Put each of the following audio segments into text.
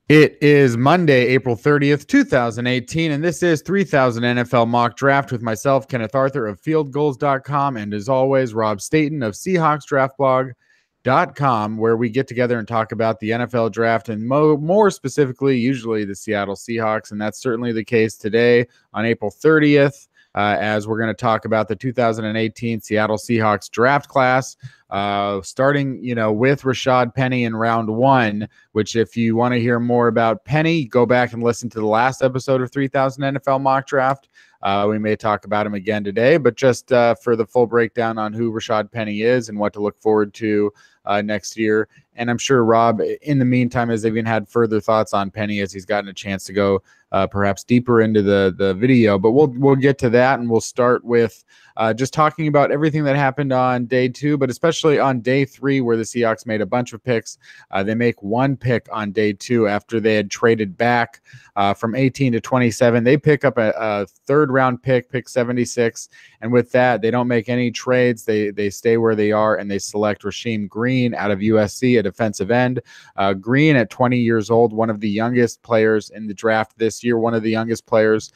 It is Monday, April 30th, 2018, and this is 3000 NFL Mock Draft with myself, Kenneth Arthur of fieldgoals.com, and as always, Rob Staton of Seahawks where we get together and talk about the NFL draft and more specifically, usually the Seattle Seahawks, and that's certainly the case today on April 30th. As we're going to talk about the 2018 Seattle Seahawks draft class, starting, with Rashad Penny in round one, which if you want to hear more about Penny, go back and listen to the last episode of 3000 NFL Mock Draft. We may talk about him again today, but just for the full breakdown on who Rashad Penny is and what to look forward to next year. And I'm sure Rob, in the meantime, has even had further thoughts on Penny as he's gotten a chance to go perhaps deeper into the video. But we'll get to that, and we'll start with just talking about everything that happened on day two, but especially on day three, where the Seahawks made a bunch of picks. They make one pick on day two after they had traded back from 18 to 27. They pick up a third-round pick 76, and with that, they don't make any trades. They stay where they are, and they select Rasheem Green out of USC, a defensive end. Green, at 20 years old, one of the youngest players in the draft this year, one of the youngest players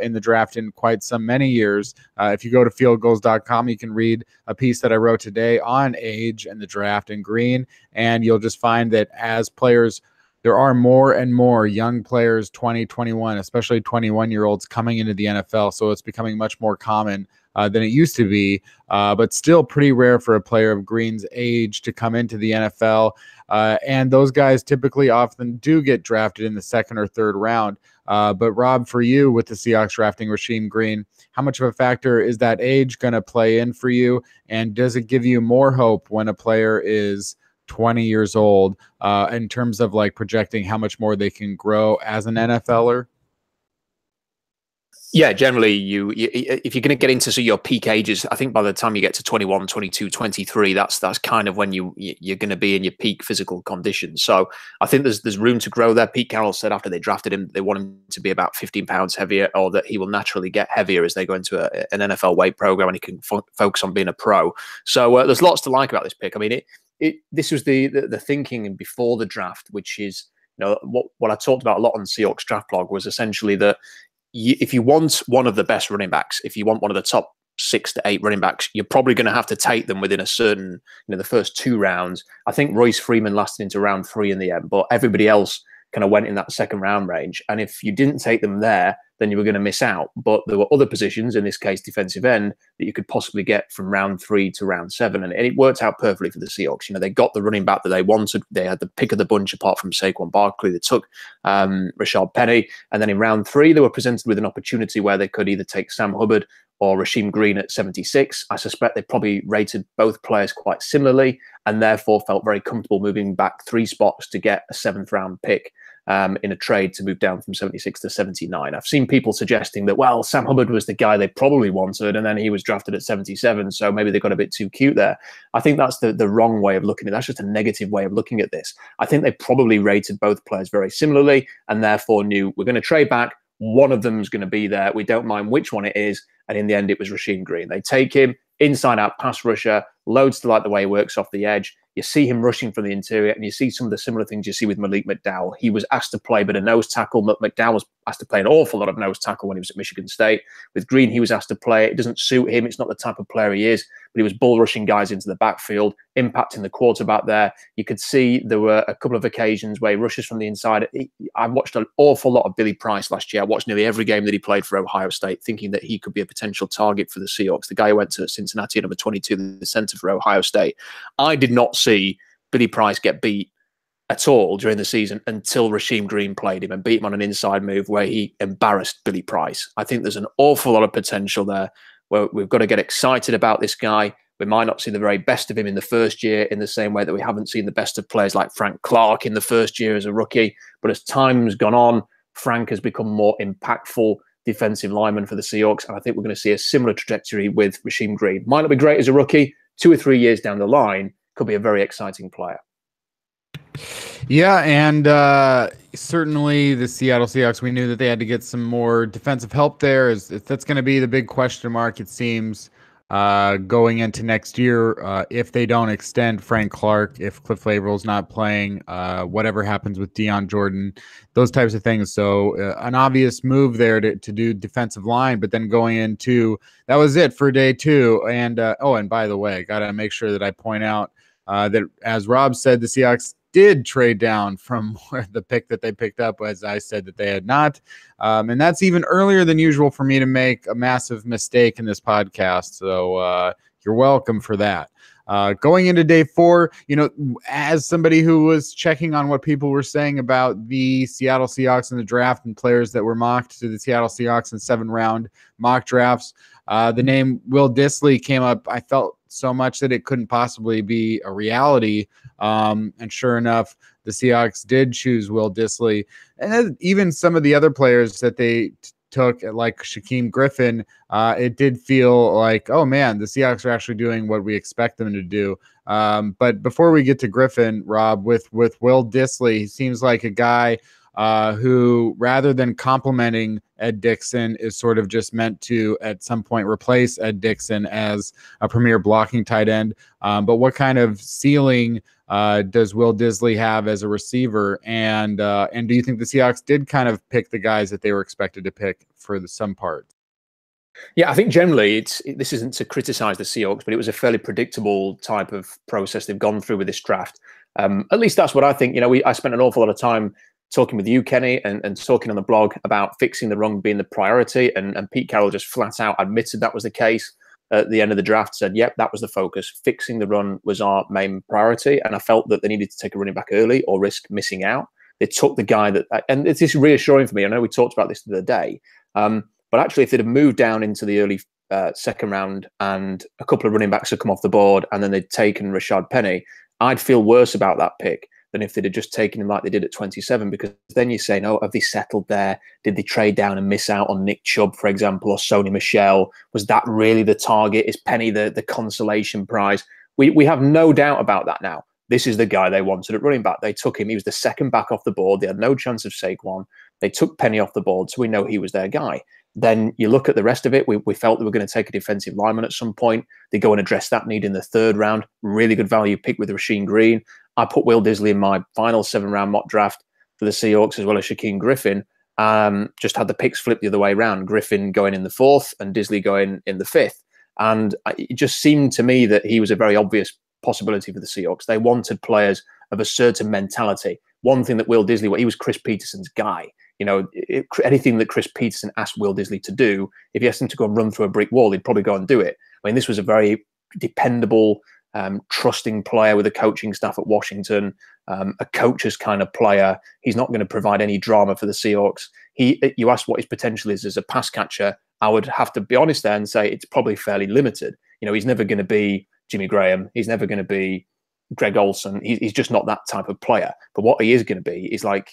in the draft in quite many years. If you go to fieldgoals.com, you can read a piece that I wrote today on age and the draft and Green, and you'll just find that as players, there are more and more young players, 20, 21, especially 21-year-olds coming into the NFL. So it's becoming much more common than it used to be, but still pretty rare for a player of Green's age to come into the NFL. And those guys typically often do get drafted in the second or third round. But Rob, for you with the Seahawks drafting Rasheem Green, how much of a factor is that age going to play in for you? And does it give you more hope when a player is 20 years old in terms of like projecting how much more they can grow as an NFLer? Yeah, generally, if you're going to get into your peak ages, I think by the time you get to 21, 22, 23, that's kind of when you're going to be in your peak physical condition. So I think there's room to grow there. Pete Carroll said after they drafted him, they want him to be about 15 pounds heavier, or that he will naturally get heavier as they go into an NFL weight program and he can focus on being a pro. So there's lots to like about this pick. I mean, this was the thinking before the draft, which is, what I talked about a lot on the Seahawks draft blog was essentially that if you want one of the best running backs, if you want one of the top 6 to 8 running backs, you're probably going to have to take them within a certain, the first 2 rounds. I think Royce Freeman lasted into round 3 in the end, but everybody else kind of went in that second round range. And if you didn't take them there, then you were going to miss out. But there were other positions, in this case, defensive end, that you could possibly get from round 3 to round 7. And it worked out perfectly for the Seahawks. They got the running back that they wanted. They had the pick of the bunch apart from Saquon Barkley. They took Rashad Penny. And then in round 3, they were presented with an opportunity where they could either take Sam Hubbard or Rasheem Green at 76. I suspect they probably rated both players quite similarly and therefore felt very comfortable moving back 3 spots to get a 7th round pick in a trade to move down from 76 to 79. I've seen people suggesting that, well, Sam Hubbard was the guy they probably wanted, and then he was drafted at 77, so maybe they got a bit too cute there. I think that's the wrong way of looking at it. That's just a negative way of looking at this. I think they probably rated both players very similarly and therefore knew we're going to trade back. One of them is going to be there. We don't mind which one it is. And in the end, it was Rasheem Green. They take him, inside-out pass rusher, loads to like the way he works off the edge. You see him rushing from the interior, and you see some of the similar things you see with Malik McDowell. He was asked to play a bit of nose tackle. McDowell was asked to play an awful lot of nose tackle when he was at Michigan State. With Green, he was asked to play. It doesn't suit him. It's not the type of player he is, but he was bull rushing guys into the backfield, impacting the quarterback there. You could see there were a couple of occasions where he rushes from the inside. I watched an awful lot of Billy Price last year. I watched nearly every game that he played for Ohio State, thinking that he could be a potential target for the Seahawks. The guy who went to Cincinnati at number 22, the center for Ohio State. I did not see Billy Price get beat at all during the season until Rasheem Green played him and beat him on an inside move where he embarrassed Billy Price. I think there's an awful lot of potential there where we've got to get excited about this guy. We might not see the very best of him in the first year in the same way that we haven't seen the best of players like Frank Clark in the first year as a rookie. But as time's gone on, Frank has become more impactful defensive lineman for the Seahawks. And I think we're going to see a similar trajectory with Rasheem Green. Might not be great as a rookie. 2 or 3 years down the line, could be a very exciting player. Yeah, and certainly the Seattle Seahawks, we knew that they had to get some more defensive help there. That's going to be the big question mark, it seems, going into next year, if they don't extend Frank Clark, if Cliff Laverill's not playing, whatever happens with Deion Jordan, those types of things. So an obvious move there to do defensive line, but then going into, that was it for day 2. And and by the way, I got to make sure that I point out that, as Rob said, the Seahawks did trade down from the pick that they picked up, as I said that they had not. And that's even earlier than usual for me to make a massive mistake in this podcast. So you're welcome for that. Going into day 4, as somebody who was checking on what people were saying about the Seattle Seahawks in the draft and players that were mocked to the Seattle Seahawks in 7-round mock drafts, the name Will Dissly came up. I felt so much that it couldn't possibly be a reality. And sure enough, the Seahawks did choose Will Dissly. And then even some of the other players that they took, like Shaquem Griffin, it did feel like, oh man, the Seahawks are actually doing what we expect them to do. But before we get to Griffin, Rob, with Will Dissly, he seems like a guy who, rather than complimenting Ed Dixon, is sort of just meant to, at some point, replace Ed Dixon as a premier blocking tight end. But what kind of ceiling does Will Dissly have as a receiver? And do you think the Seahawks did kind of pick the guys that they were expected to pick for some parts? Yeah, I think generally this isn't to criticize the Seahawks, but it was a fairly predictable type of process they've gone through with this draft. At least that's what I think. I spent an awful lot of time talking with you, Kenny, and talking on the blog about fixing the run being the priority. And Pete Carroll just flat out admitted that was the case at the end of the draft, said, yep, that was the focus. Fixing the run was our main priority. And I felt that they needed to take a running back early or risk missing out. They took the guy that, and it's just reassuring for me. I know we talked about this the other day, but actually if they'd have moved down into the early second round and a couple of running backs had come off the board and then they'd taken Rashad Penny, I'd feel worse about that pick than if they'd have just taken him like they did at 27, because then you're saying, oh, have they settled there? Did they trade down and miss out on Nick Chubb, for example, or Sony Michel? Was that really the target? Is Penny the consolation prize? We have no doubt about that now. This is the guy they wanted at running back. They took him. He was the second back off the board. They had no chance of Saquon. They took Penny off the board, so we know he was their guy. Then you look at the rest of it. We felt they were going to take a defensive lineman at some point. They go and address that need in the 3rd round. Really good value pick with Rasheem Green. I put Will Dissly in my final 7-round mock draft for the Seahawks, as well as Shaquem Griffin. Just had the picks flipped the other way around. Griffin going in the 4th and Dissly going in the 5th. And it just seemed to me that he was a very obvious possibility for the Seahawks. They wanted players of a certain mentality. One thing that Will Dissly, he was Chris Peterson's guy. Anything that Chris Peterson asked Will Dissly to do, if he asked him to go and run through a brick wall, he'd probably go and do it. I mean, this was a very dependable, trusting player with a coaching staff at Washington, a coach's kind of player. He's not going to provide any drama for the Seahawks. You asked what his potential is as a pass catcher. I would have to be honest there and say it's probably fairly limited. He's never going to be Jimmy Graham. He's never going to be Greg Olsen. He's just not that type of player. But what he is going to be is like,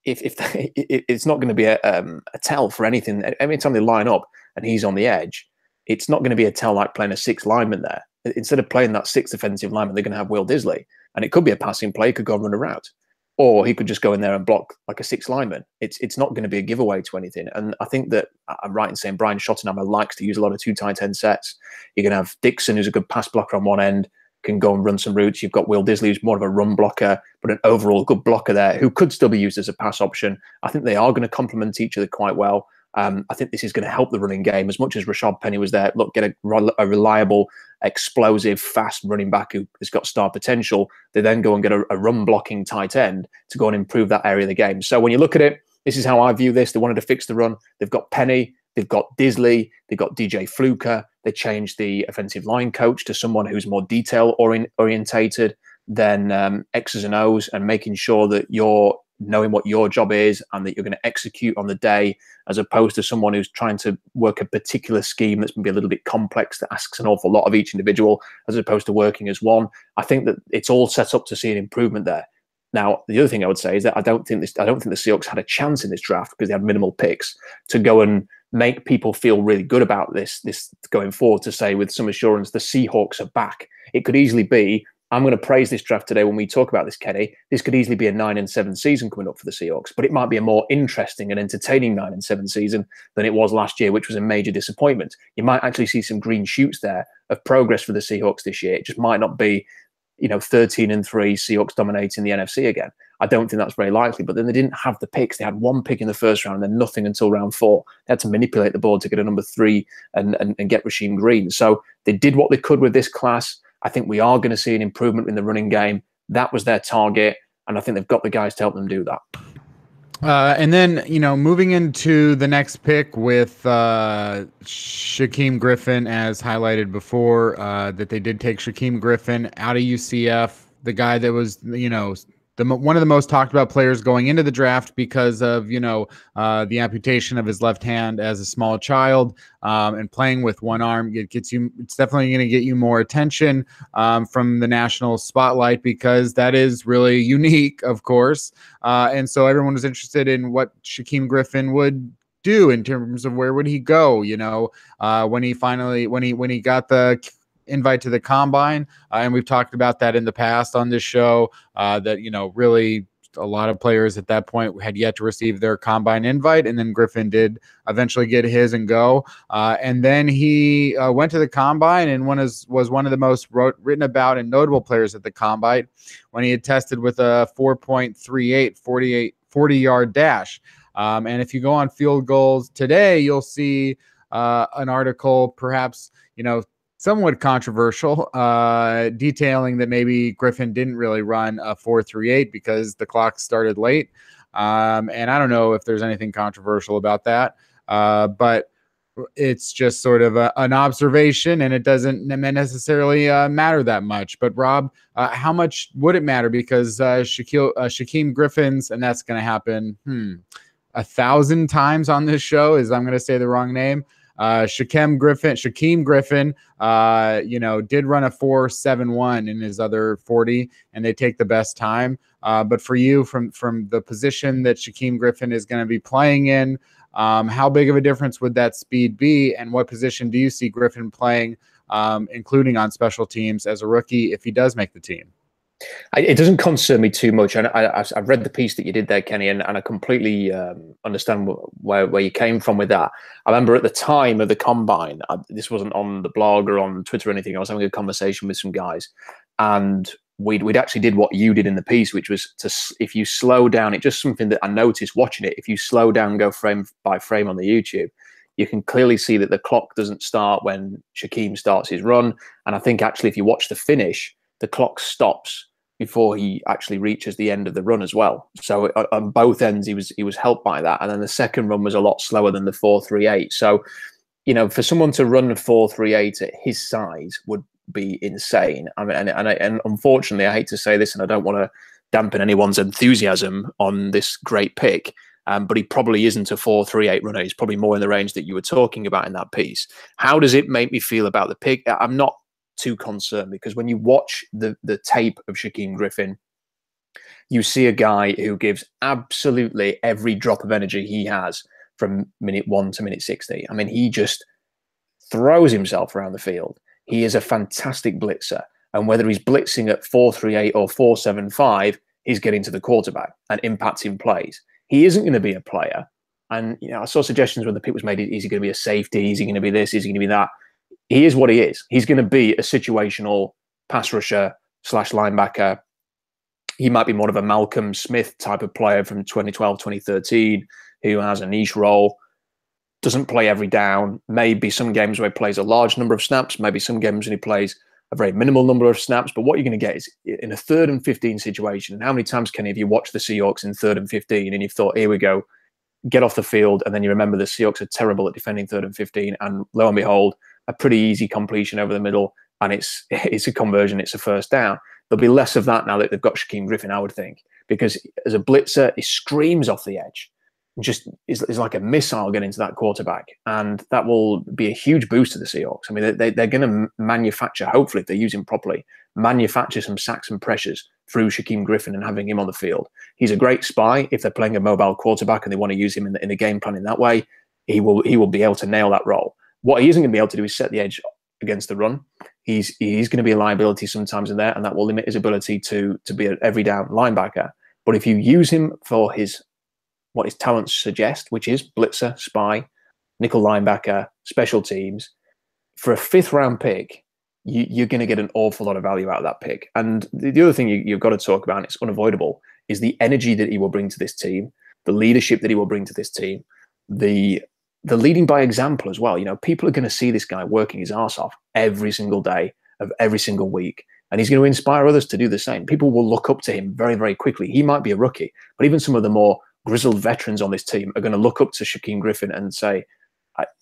if it's not going to be a tell for anything. Every time they line up and he's on the edge, it's not going to be a tell like playing a 6th lineman there. Instead of playing that 6th offensive lineman, they're going to have Will Dissly. And it could be a passing play. He could go and run a route. Or he could just go in there and block like a 6th lineman. It's not going to be a giveaway to anything. And I think that I'm right in saying Brian Schottenheimer likes to use a lot of 2 tight end sets. You're going to have Dixon, who's a good pass blocker on one end, can go and run some routes. You've got Will Dissly, who's more of a run blocker, but an overall good blocker there, who could still be used as a pass option. I think they are going to complement each other quite well. I think this is going to help the running game as much as Rashad Penny was there. Look, get a reliable, explosive, fast running back who has got star potential. They then go and get a run blocking tight end to go and improve that area of the game. So when you look at it, this is how I view this. They wanted to fix the run. They've got Penny. They've got Dissly. They've got DJ Fluker. They changed the offensive line coach to someone who's more detail orientated than X's and O's, and making sure that you're knowing what your job is and that you're going to execute on the day, as opposed to someone who's trying to work a particular scheme that's going to be a little bit complex, that asks an awful lot of each individual, as opposed to working as one. I think that it's all set up to see an improvement there. Now, the other thing I would say is that I don't think the Seahawks had a chance in this draft, because they had minimal picks, to go and make people feel really good about this going forward, to say with some assurance the Seahawks are back. It could easily be I'm going to praise this draft today when we talk about this, Kenny. This could easily be a 9-7 season coming up for the Seahawks, but it might be a more interesting and entertaining 9-7 season than it was last year, which was a major disappointment. You might actually see some green shoots there of progress for the Seahawks this year. It just might not be, 13-3 Seahawks dominating the NFC again. I don't think that's very likely, but then they didn't have the picks. They had one pick in the first round and then nothing until round 4. They had to manipulate the board to get a number 3 and get Rasheem Green. So they did what they could with this class. I think we are going to see an improvement in the running game. That was their target, and I think they've got the guys to help them do that. And then, moving into the next pick with Shaquem Griffin, as highlighted before, that they did take Shaquem Griffin out of UCF, the guy that was, one of the most talked about players going into the draft because of, the amputation of his left hand as a small child, and playing with one arm. It's definitely going to get you more attention from the national spotlight, because that is really unique, of course. And so everyone was interested in what Shaquem Griffin would do in terms of where would he go, when he got the invite to the combine, and we've talked about that in the past on this show, that really a lot of players at that point had yet to receive their combine invite, and then Griffin did eventually get his and go, and then he went to the combine and was one of the most written about and notable players at the combine when he had tested with a 4.38 40-yard dash, and if you go on Field Goals today, you'll see an article, perhaps somewhat controversial, detailing that maybe Griffin didn't really run a 4.38 because the clock started late. And I don't know if there's anything controversial about that, but it's just sort of an observation, and it doesn't necessarily matter that much. But Rob, how much would it matter? Because Shaquem Griffin's, and that's going to happen 1,000 times on this show, I'm going to say the wrong name. Shaquem Griffin, did run a 4.71 in his other 40, and they take the best time. But for you, from the position that Shaquem Griffin is going to be playing in, how big of a difference would that speed be, and what position do you see Griffin playing, including on special teams as a rookie, if he does make the team? It doesn't concern me too much. And I've read the piece that you did there, Kenny, and I completely understand where you came from with that. I remember at the time of the combine, this wasn't on the blog or on Twitter or anything. I was having a conversation with some guys, and we'd actually did what you did in the piece, which was if you slow down, it's just something that I noticed watching it. If you slow down, go frame by frame on the YouTube, you can clearly see that the clock doesn't start when Shaquem starts his run. And I think actually, if you watch the finish, the clock stops before he actually reaches the end of the run as well. So on both ends, he was helped by that. And then the second run was a lot slower than the 4.38. So, for someone to run a 4.38 at his size would be insane. I mean, and unfortunately, I hate to say this, and I don't want to dampen anyone's enthusiasm on this great pick, but he probably isn't a 4.38 runner. He's probably more in the range that you were talking about in that piece. How does it make me feel about the pick? I'm not too concerned, because when you watch the tape of Shaquem Griffin, you see a guy who gives absolutely every drop of energy he has from minute 1 to minute 60. I mean, he just throws himself around the field. He is a fantastic blitzer, and whether he's blitzing at 4.38 or 4.75, he's getting to the quarterback and impacting plays. He isn't going to be a player, and I saw suggestions when the pick was made: is he going to be a safety? Is he going to be this? Is he going to be that? He is what he is. He's going to be a situational pass rusher / linebacker. He might be more of a Malcolm Smith type of player from 2012, 2013, who has a niche role, doesn't play every down. Maybe some games where he plays a large number of snaps, maybe some games when he plays a very minimal number of snaps. But what you're going to get is in a 3rd and 15 situation. And how many times, Kenny, have you watched the Seahawks in 3rd and 15 and you've thought, here we go, get off the field, and then you remember the Seahawks are terrible at defending 3rd and 15, and lo and behold, a pretty easy completion over the middle, and it's a conversion, it's a first down. There'll be less of that now that they've got Shaquem Griffin, I would think, because as a blitzer, he screams off the edge, just is like a missile getting to that quarterback, and that will be a huge boost to the Seahawks. I mean, they're going to manufacture, hopefully if they use him properly, manufacture some sacks and pressures through Shaquem Griffin and having him on the field. He's a great spy. If they're playing a mobile quarterback and they want to use him in the game plan in that way, he will be able to nail that role. What he isn't going to be able to do is set the edge against the run. he's going to be a liability sometimes in there, and that will limit his ability to be an every down linebacker. But if you use him for what his talents suggest, which is blitzer, spy, nickel linebacker, special teams, for a 5th round pick, you're going to get an awful lot of value out of that pick. And the other thing you've got to talk about, and it's unavoidable, is the energy that he will bring to this team, the leadership that he will bring to this team, the leading by example as well. You know, people are going to see this guy working his arse off every single day of every single week, and he's going to inspire others to do the same. People will look up to him very, very quickly. He might be a rookie, but even some of the more grizzled veterans on this team are going to look up to Shaquem Griffin and say,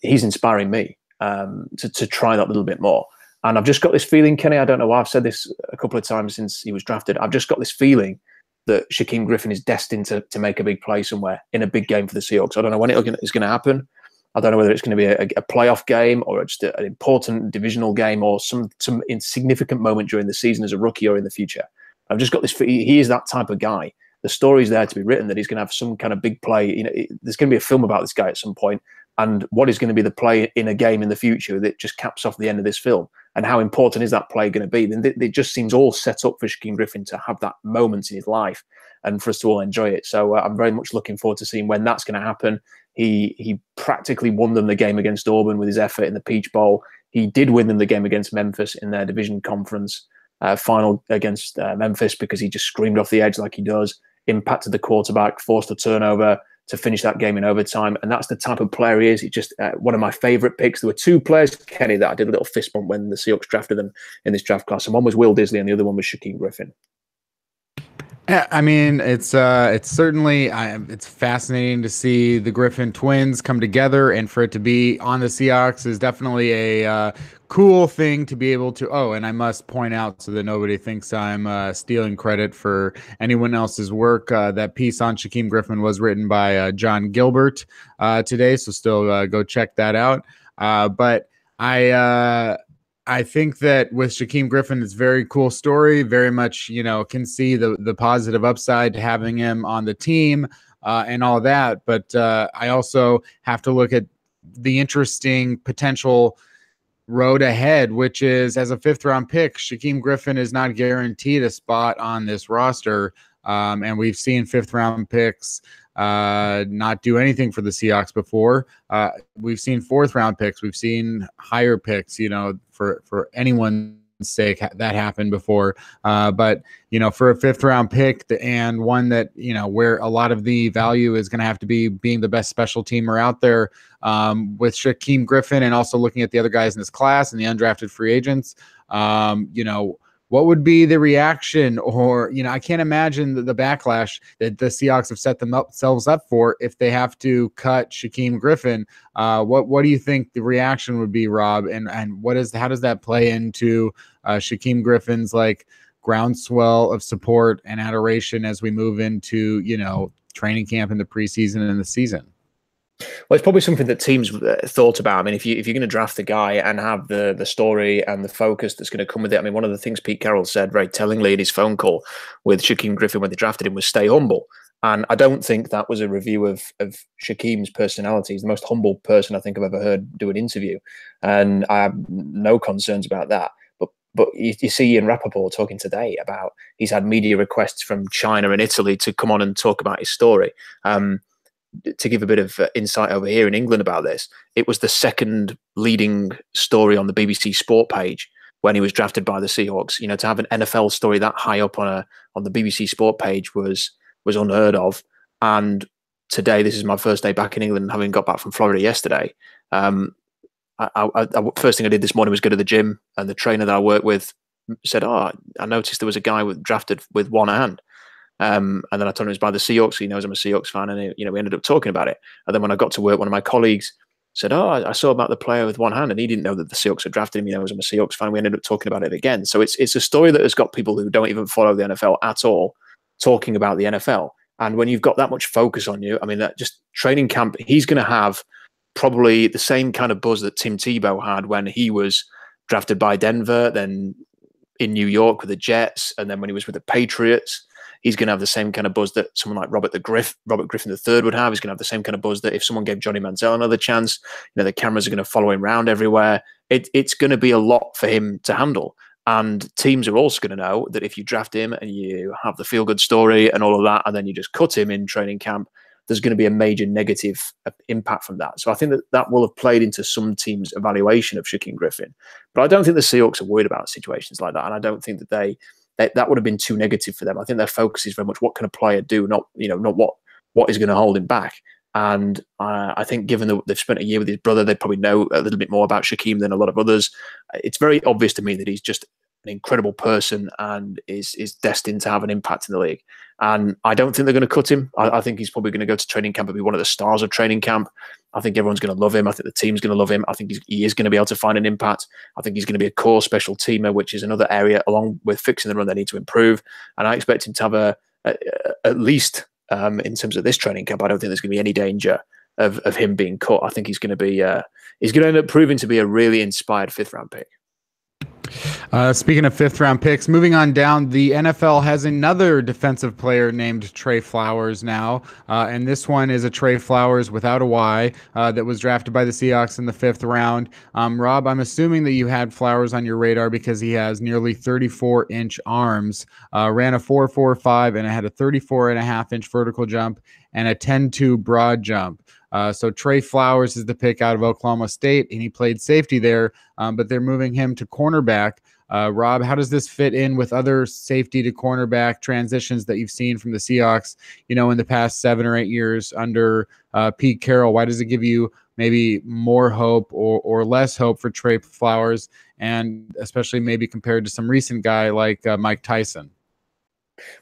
he's inspiring me to try that little bit more. And I've just got this feeling, Kenny, I don't know why I've said this a couple of times since he was drafted. I've just got this feeling that Shaquem Griffin is destined to make a big play somewhere in a big game for the Seahawks. I don't know when it's going to happen. I don't know whether it's going to be a playoff game or just an important divisional game or some insignificant moment during the season as a rookie or in the future. I've just got this. He is that type of guy. The story's there to be written that he's going to have some kind of big play. You know, there's going to be a film about this guy at some point, and what is going to be the play in a game in the future that just caps off the end of this film, and how important is that play going to be? Then it just seems all set up for Shaquem Griffin to have that moment in his life, and for us to all enjoy it. So I'm very much looking forward to seeing when that's going to happen. He practically won them the game against Auburn with his effort in the Peach Bowl. He did win them the game against Memphis in their division conference final against Memphis because he just screamed off the edge like he does, impacted the quarterback, forced a turnover to finish that game in overtime. And that's the type of player he is. He's just one of my favorite picks. There were 2 players, Kenny, that I did a little fist bump when the Seahawks drafted them in this draft class. And one was Will Disley and the other one was Shaquem Griffin. Yeah, I mean, it's certainly it's fascinating to see the Griffin twins come together, and for it to be on the Seahawks is definitely a cool thing to be able to. Oh, and I must point out so that nobody thinks I'm stealing credit for anyone else's work. That piece on Shaquem Griffin was written by John Gilbert today, so still go check that out. But I think that with Shaquem Griffin, it's a very cool story. Very much, you know, can see the positive upside to having him on the team and all that. But I also have to look at the interesting potential road ahead, which is as a 5th round pick, Shaquem Griffin is not guaranteed a spot on this roster. And we've seen 5th round picks not do anything for the Seahawks before. We've seen 4th round picks. We've seen higher picks, you know, for anyone's sake that happened before. But, you know, for a 5th round pick and one that, you know, where a lot of the value is going to have to be being the best special teamer out there with Shaquem Griffin, and also looking at the other guys in this class and the undrafted free agents, you know, what would be the reaction? Or, you know, I can't imagine the backlash that the Seahawks have set themselves up for if they have to cut Shaquem Griffin. What do you think the reaction would be, Rob? And how does that play into Shaquem Griffin's like groundswell of support and adoration as we move into, you know, training camp in the preseason and the season? Well, it's probably something that teams thought about. I mean, if you're going to draft the guy and have the story and the focus that's going to come with it. I mean, one of the things Pete Carroll said very tellingly in his phone call with Shaquem Griffin when they drafted him was stay humble. And I don't think that was a review of Shaquem's personality. He's the most humble person I think I've ever heard do an interview. And I have no concerns about that. But you see Ian Rappaport talking today about he's had media requests from China and Italy to come on and talk about his story. To give a bit of insight over here in England about this, it was the 2nd leading story on the BBC Sport page when he was drafted by the Seahawks. You know, to have an NFL story that high up on the BBC Sport page was unheard of. And today, this is my first day back in England, having got back from Florida yesterday. First thing I did this morning was go to the gym, and the trainer that I work with said, "Oh, I noticed there was a guy drafted with one hand." And then I told him it was by the Seahawks. He knows I'm a Seahawks fan, and we ended up talking about it. And then when I got to work, one of my colleagues said, "Oh, I saw about the player with one hand," and he didn't know that the Seahawks had drafted him. He knows I'm a Seahawks fan. We ended up talking about it again. So it's a story that has got people who don't even follow the NFL at all talking about the NFL. And when you've got that much focus on you, I mean, that just training camp, he's going to have probably the same kind of buzz that Tim Tebow had when he was drafted by Denver, then in New York with the Jets, and then when he was with the Patriots. He's going to have the same kind of buzz that someone like Robert Griffin III would have. He's going to have the same kind of buzz that if someone gave Johnny Manziel another chance, you know, the cameras are going to follow him around everywhere. it's going to be a lot for him to handle. And teams are also going to know that if you draft him and you have the feel-good story and all of that, and then you just cut him in training camp, there's going to be a major negative impact from that. So I think that will have played into some teams' evaluation of Shaquem Griffin. But I don't think the Seahawks are worried about situations like that. And I don't think that that would have been too negative for them. I think their focus is very much what can a player do, not what is going to hold him back. And I think given that they've spent a year with his brother, they probably know a little bit more about Shaquem than a lot of others. It's very obvious to me that he's just an incredible person and is destined to have an impact in the league. And I don't think they're going to cut him. I think he's probably going to go to training camp and be one of the stars of training camp. I think everyone's going to love him. I think the team's going to love him. I think he is going to be able to find an impact. I think he's going to be a core special teamer, which is another area along with fixing the run they need to improve. And I expect him to have at least in terms of this training camp, I don't think there's going to be any danger of him being cut. I think he's going to end up proving to be a really inspired 5th round pick. Speaking of 5th round picks, moving on down, the NFL has another defensive player named Trey Flowers now. And this one is a Trey Flowers without a Y that was drafted by the Seahawks in the 5th round. Rob, I'm assuming that you had Flowers on your radar because he has nearly 34-inch arms, ran a 4.45 and had a 34.5-inch vertical jump and a 10.2 broad jump. So Trey Flowers is the pick out of Oklahoma State, and he played safety there, but they're moving him to cornerback. Rob, how does this fit in with other safety to cornerback transitions that you've seen from the Seahawks, in the past 7 or 8 years under Pete Carroll? Why does it give you maybe more hope or less hope for Trey Flowers, and especially maybe compared to some recent guy like Mike Tyson?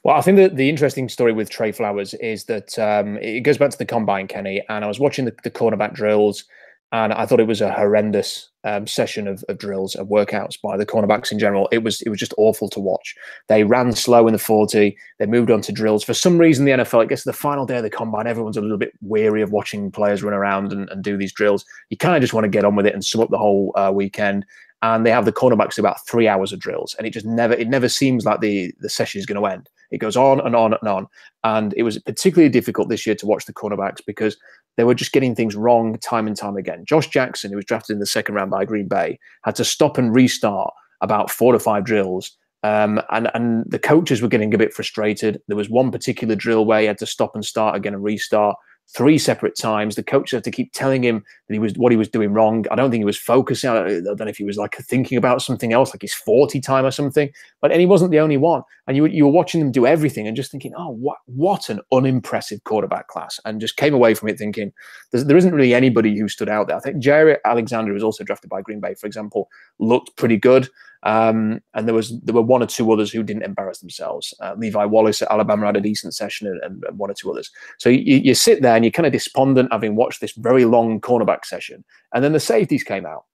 Well, I think that the interesting story with Trey Flowers is that it goes back to the combine, Kenny, and I was watching the cornerback drills, and I thought it was a horrendous session of drills and workouts by the cornerbacks in general. It was just awful to watch. They ran slow in the 40. They moved on to drills. For some reason, the NFL, it gets to the final day of the combine, everyone's a little bit weary of watching players run around and do these drills. You kind of just want to get on with it and sum up the whole weekend. And they have the cornerbacks do about 3 hours of drills, and it never seems like the session is going to end. It goes on and on and on. And it was particularly difficult this year to watch the cornerbacks because they were just getting things wrong time and time again. Josh Jackson, who was drafted in the 2nd round by Green Bay, had to stop and restart about 4 to 5 drills. And the coaches were getting a bit frustrated. There was one particular drill where he had to stop and start again and restart 3 separate times. The coach had to keep telling him that what he was doing wrong. I don't think he was focusing. I don't know if he was like thinking about something else, like his 40 time or something. And he wasn't the only one. And you were watching them do everything and just thinking, oh, what an unimpressive quarterback class. And just came away from it thinking there isn't really anybody who stood out there. I think Jair Alexander, who was also drafted by Green Bay, for example, looked pretty good. And there were 1 or 2 others who didn't embarrass themselves. Levi Wallace at Alabama had a decent session, and 1 or 2 others. So you sit there and you're kind of despondent having watched this very long cornerback session. And then the safeties came out,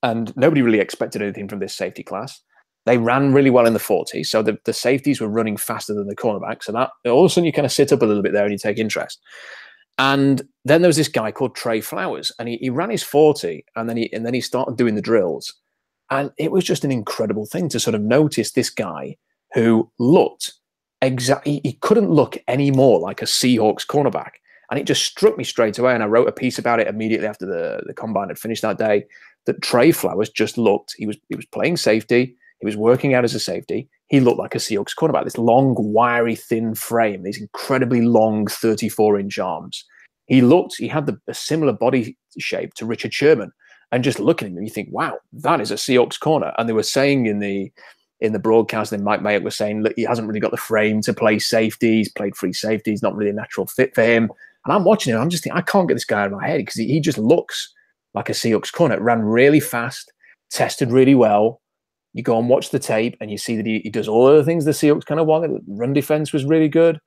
and nobody really expected anything from this safety class. They ran really well in the 40s, so the safeties were running faster than the cornerbacks. So that all of a sudden you kind of sit up a little bit there and you take interest. And then there was this guy called Trey Flowers, and he ran his 40, and then he started doing the drills. And it was just an incredible thing to sort of notice this guy who looked he couldn't look any more like a Seahawks cornerback. And it just struck me straight away. And I wrote a piece about it immediately after the combine had finished that day, that Trey Flowers just looked, he was playing safety. He was working out as a safety. He looked like a Seahawks cornerback, this long, wiry, thin frame, these incredibly long 34-inch arms. He had a similar body shape to Richard Sherman. And just looking at him, you think, wow, that is a Seahawks corner. And they were saying in the broadcast, then Mike Mayock was saying, look, he hasn't really got the frame to play safety. He's played free safety. He's not really a natural fit for him. And I'm watching him. I'm just thinking, I can't get this guy out of my head because he just looks like a Seahawks corner. Ran really fast, tested really well. You go and watch the tape and you see that he does all of the things the Seahawks kind of wanted. Run defense was really good.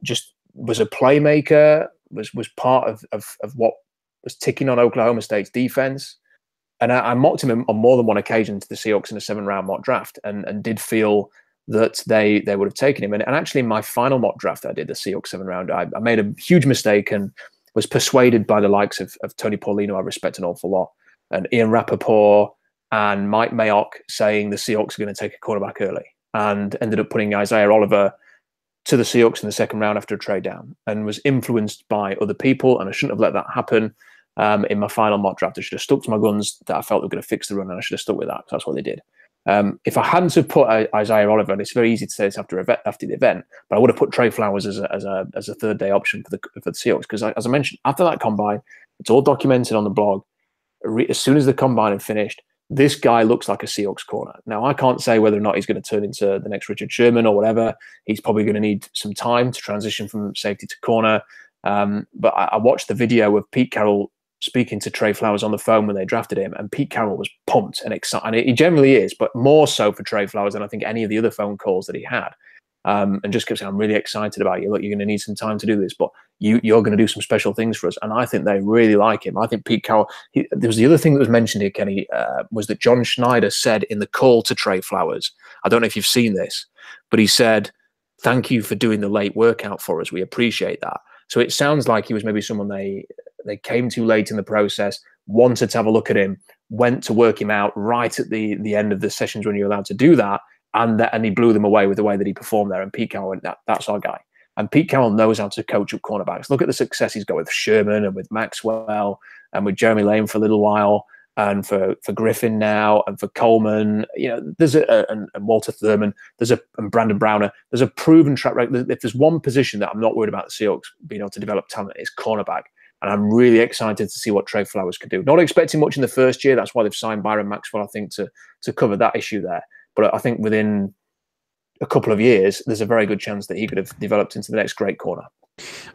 Just was a playmaker, was part of what was ticking on Oklahoma State's defense. And I mocked him on more than one occasion to the Seahawks in a 7-round mock draft and did feel that they would have taken him. And actually in my final mock draft I did, the Seahawks 7-round, I made a huge mistake and was persuaded by the likes of Tony Paulino, I respect an awful lot, and Ian Rappaport and Mike Mayock saying the Seahawks are going to take a quarterback early, and ended up putting Isaiah Oliver to the Seahawks in the 2nd round after a trade down, and was influenced by other people, and I shouldn't have let that happen. in my final mock draft. I should have stuck to my guns that I felt were going to fix the run, and I should have stuck with that, because that's what they did. If I hadn't have put Isaiah Oliver, and it's very easy to say this after the event, but I would have put Trey Flowers as a third day option for the Seahawks, because as I mentioned, after that combine, it's all documented on the blog. As soon as the combine had finished, this guy looks like a Seahawks corner. Now, I can't say whether or not he's going to turn into the next Richard Sherman or whatever. He's probably going to need some time to transition from safety to corner. But I watched the video of Pete Carroll speaking to Trey Flowers on the phone when they drafted him, and Pete Carroll was pumped and excited. And he generally is, but more so for Trey Flowers than I think any of the other phone calls that he had. And just kept saying, I'm really excited about you. Look, you're going to need some time to do this, but you're going to do some special things for us. And I think they really like him. I think Pete Carroll, there was the other thing that was mentioned here, Kenny, was that John Schneider said in the call to Trey Flowers, I don't know if you've seen this, but he said, thank you for doing the late workout for us. We appreciate that. So it sounds like he was maybe someone they came too late in the process, wanted to have a look at him, went to work him out right at the end of the sessions when you're allowed to do that. And he blew them away with the way that he performed there. And Pete Carroll went, that's our guy. And Pete Carroll knows how to coach up cornerbacks. Look at the success he's got with Sherman and with Maxwell and with Jeremy Lane for a little while, and for Griffin now, and for Coleman. You know, there's and Walter Thurman. And Brandon Browner. There's a proven track record. If there's one position that I'm not worried about the Seahawks being able to develop talent, it's cornerback. And I'm really excited to see what Trey Flowers could do. Not expecting much in the first year. That's why they've signed Byron Maxwell, I think, to cover that issue there. But I think within a couple of years, there's a very good chance that he could have developed into the next great corner.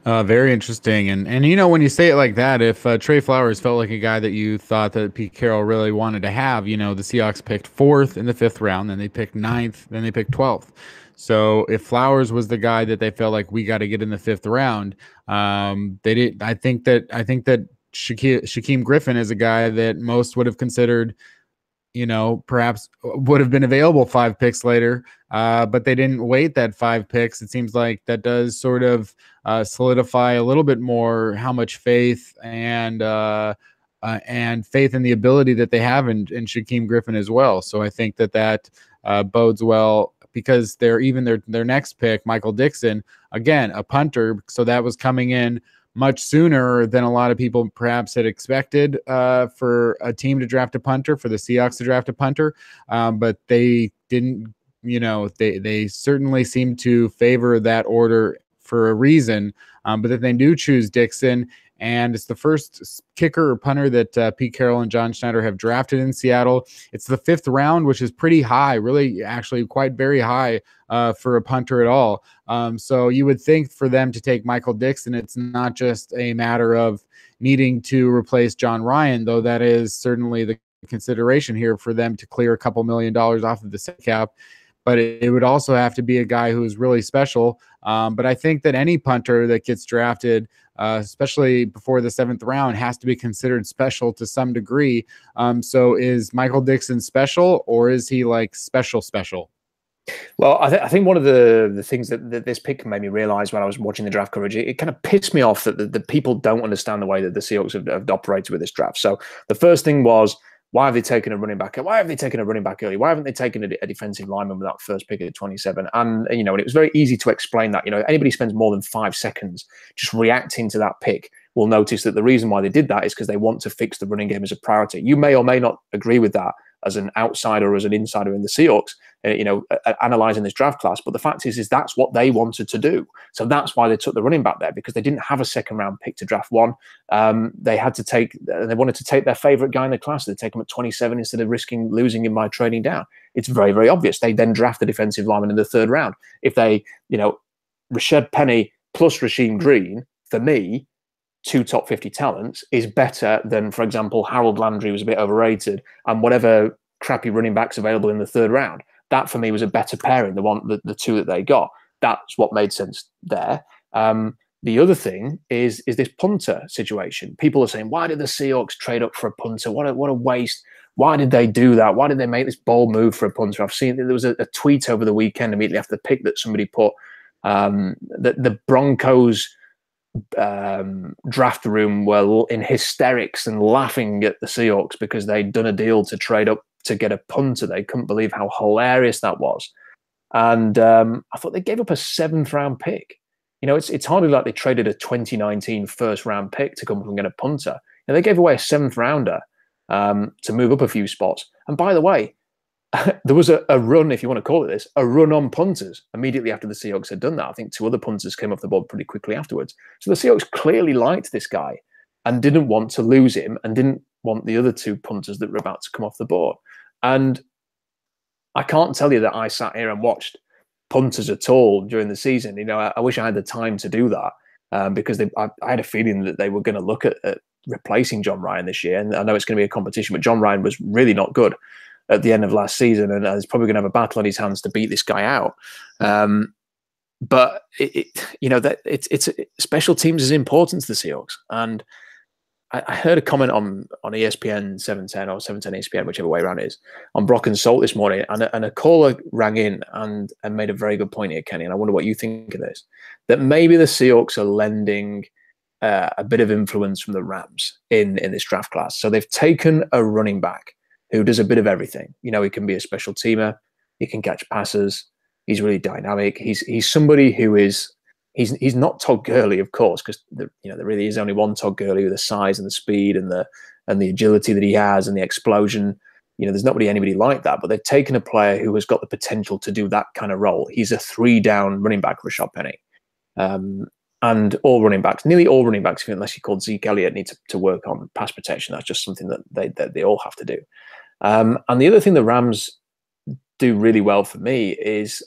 Very interesting. And you know, when you say it like that, if Trey Flowers felt like a guy that you thought that Pete Carroll really wanted to have, you know, the Seahawks picked 4th in the 5th round, then they picked 9th, then they picked 12th. So if Flowers was the guy that they felt like we got to get in the 5th round, they did. I think that Shaquem Griffin is a guy that most would have considered, you know, perhaps would have been available 5 picks later, but they didn't wait that 5 picks. It seems like that does sort of solidify a little bit more how much faith and faith in the ability that they have in Shaquem Griffin as well. So I think that bodes well, because their next pick, Michael Dixon, again, a punter. So that was coming in much sooner than a lot of people perhaps had expected for a team to draft a punter, for the Seahawks to draft a punter. But they didn't, you know, they certainly seem to favor that order for a reason. But then they do choose Dixon, and it's the first kicker or punter that Pete Carroll and John Schneider have drafted in Seattle. It's the 5th round, which is pretty high, really, actually quite very high for a punter at all. So you would think for them to take Michael Dixon, it's not just a matter of needing to replace John Ryan, though that is certainly the consideration here for them to clear a couple $1 million off of the salary cap. But it would also have to be a guy who is really special. But I think that any punter that gets drafted, especially before the 7th round, has to be considered special to some degree. So is Michael Dixon special, or is he like special? Well, I think one of the things that this pick made me realize when I was watching the draft coverage, it kind of pissed me off that the people don't understand the way that the Seahawks have operated with this draft. So the first thing was, why have they taken a running back? Why have they taken a running back early? Why haven't they taken a defensive lineman with that first pick at 27? And, you know, and it was very easy to explain that. You know, anybody spends more than 5 seconds just reacting to that pick will notice that the reason why they did that is because they want to fix the running game as a priority. You may or may not agree with that as an outsider or as an insider in the Seahawks, you know, analyzing this draft class. But the fact is that's what they wanted to do. So that's why they took the running back there, because they didn't have a 2nd round pick to draft one. They wanted to take their favorite guy in the class. They'd take him at 27 instead of risking losing him by trading down. It's very, very obvious. They then draft the defensive lineman in the 3rd round. If they, you know, Rashad Penny plus Rasheem Green, for me, 2 top 50 talents is better than, for example, Harold Landry was a bit overrated, and whatever crappy running backs available in the 3rd round. That for me was a better pairing, the 2 that they got. That's what made sense there. The other thing is this punter situation. People are saying, why did the Seahawks trade up for a punter? What a waste. Why did they do that? Why did they make this bold move for a punter? I've seen there was a tweet over the weekend immediately after the pick that somebody put that the Broncos draft room were in hysterics and laughing at the Seahawks because they'd done a deal to trade up to get a punter. They couldn't believe how hilarious that was. And I thought they gave up a 7th round pick. You know, it's hardly like they traded a 2019 1st round pick to come up and get a punter. Now, they gave away a 7th rounder to move up a few spots. And by the way, there was a run, if you want to call it this, a run on punters immediately after the Seahawks had done that. I think 2 other punters came off the board pretty quickly afterwards. So the Seahawks clearly liked this guy and didn't want to lose him and didn't want the other 2 punters that were about to come off the board. And I can't tell you that I sat here and watched punters at all during the season. You know, I wish I had the time to do that because I had a feeling that they were going to look at replacing John Ryan this year. And I know it's going to be a competition, but John Ryan was really not good at the end of last season, and is probably going to have a battle on his hands to beat this guy out. But you know that it's special teams is important to the Seahawks. And I heard a comment on ESPN 710 or 710 ESPN, whichever way around it is, on Brock and Salt this morning, and a caller rang in and made a very good point here, Kenny. And I wonder what you think of this: that maybe the Seahawks are lending a bit of influence from the Rams in this draft class. So they've taken a running back who does a bit of everything. You know, he can be a special teamer, he can catch passes, he's really dynamic. He's somebody who is he's not Todd Gurley, of course, because there really is only one Todd Gurley with the size and the speed and the agility that he has and the explosion. You know, there's not really anybody like that. But they've taken a player who has got the potential to do that kind of role. He's a 3-down running back, Rashad Penny. And all running backs, nearly all running backs, unless you called Zeke Elliott, need to work on pass protection. That's just something that they all have to do. And the other thing the Rams do really well for me is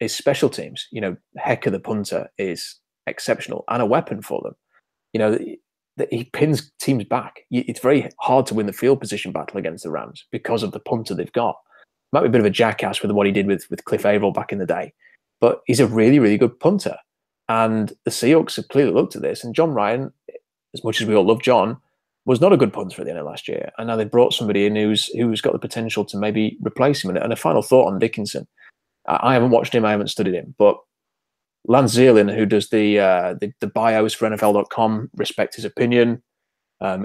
special teams. You know, Hecker, the punter, is exceptional and a weapon for them. You know, he pins teams back. It's very hard to win the field position battle against the Rams because of the punter they've got. Might be a bit of a jackass with what he did with Cliff Averill back in the day, but he's a really, really good punter. And the Seahawks have clearly looked at this. And John Ryan, as much as we all love John, was not a good punter at the end of last year. And now they've brought somebody in who's got the potential to maybe replace him. And a final thought on Dickinson. I haven't watched him, I haven't studied him, but Lance Zierlein, who does the bios for NFL.com, respect his opinion.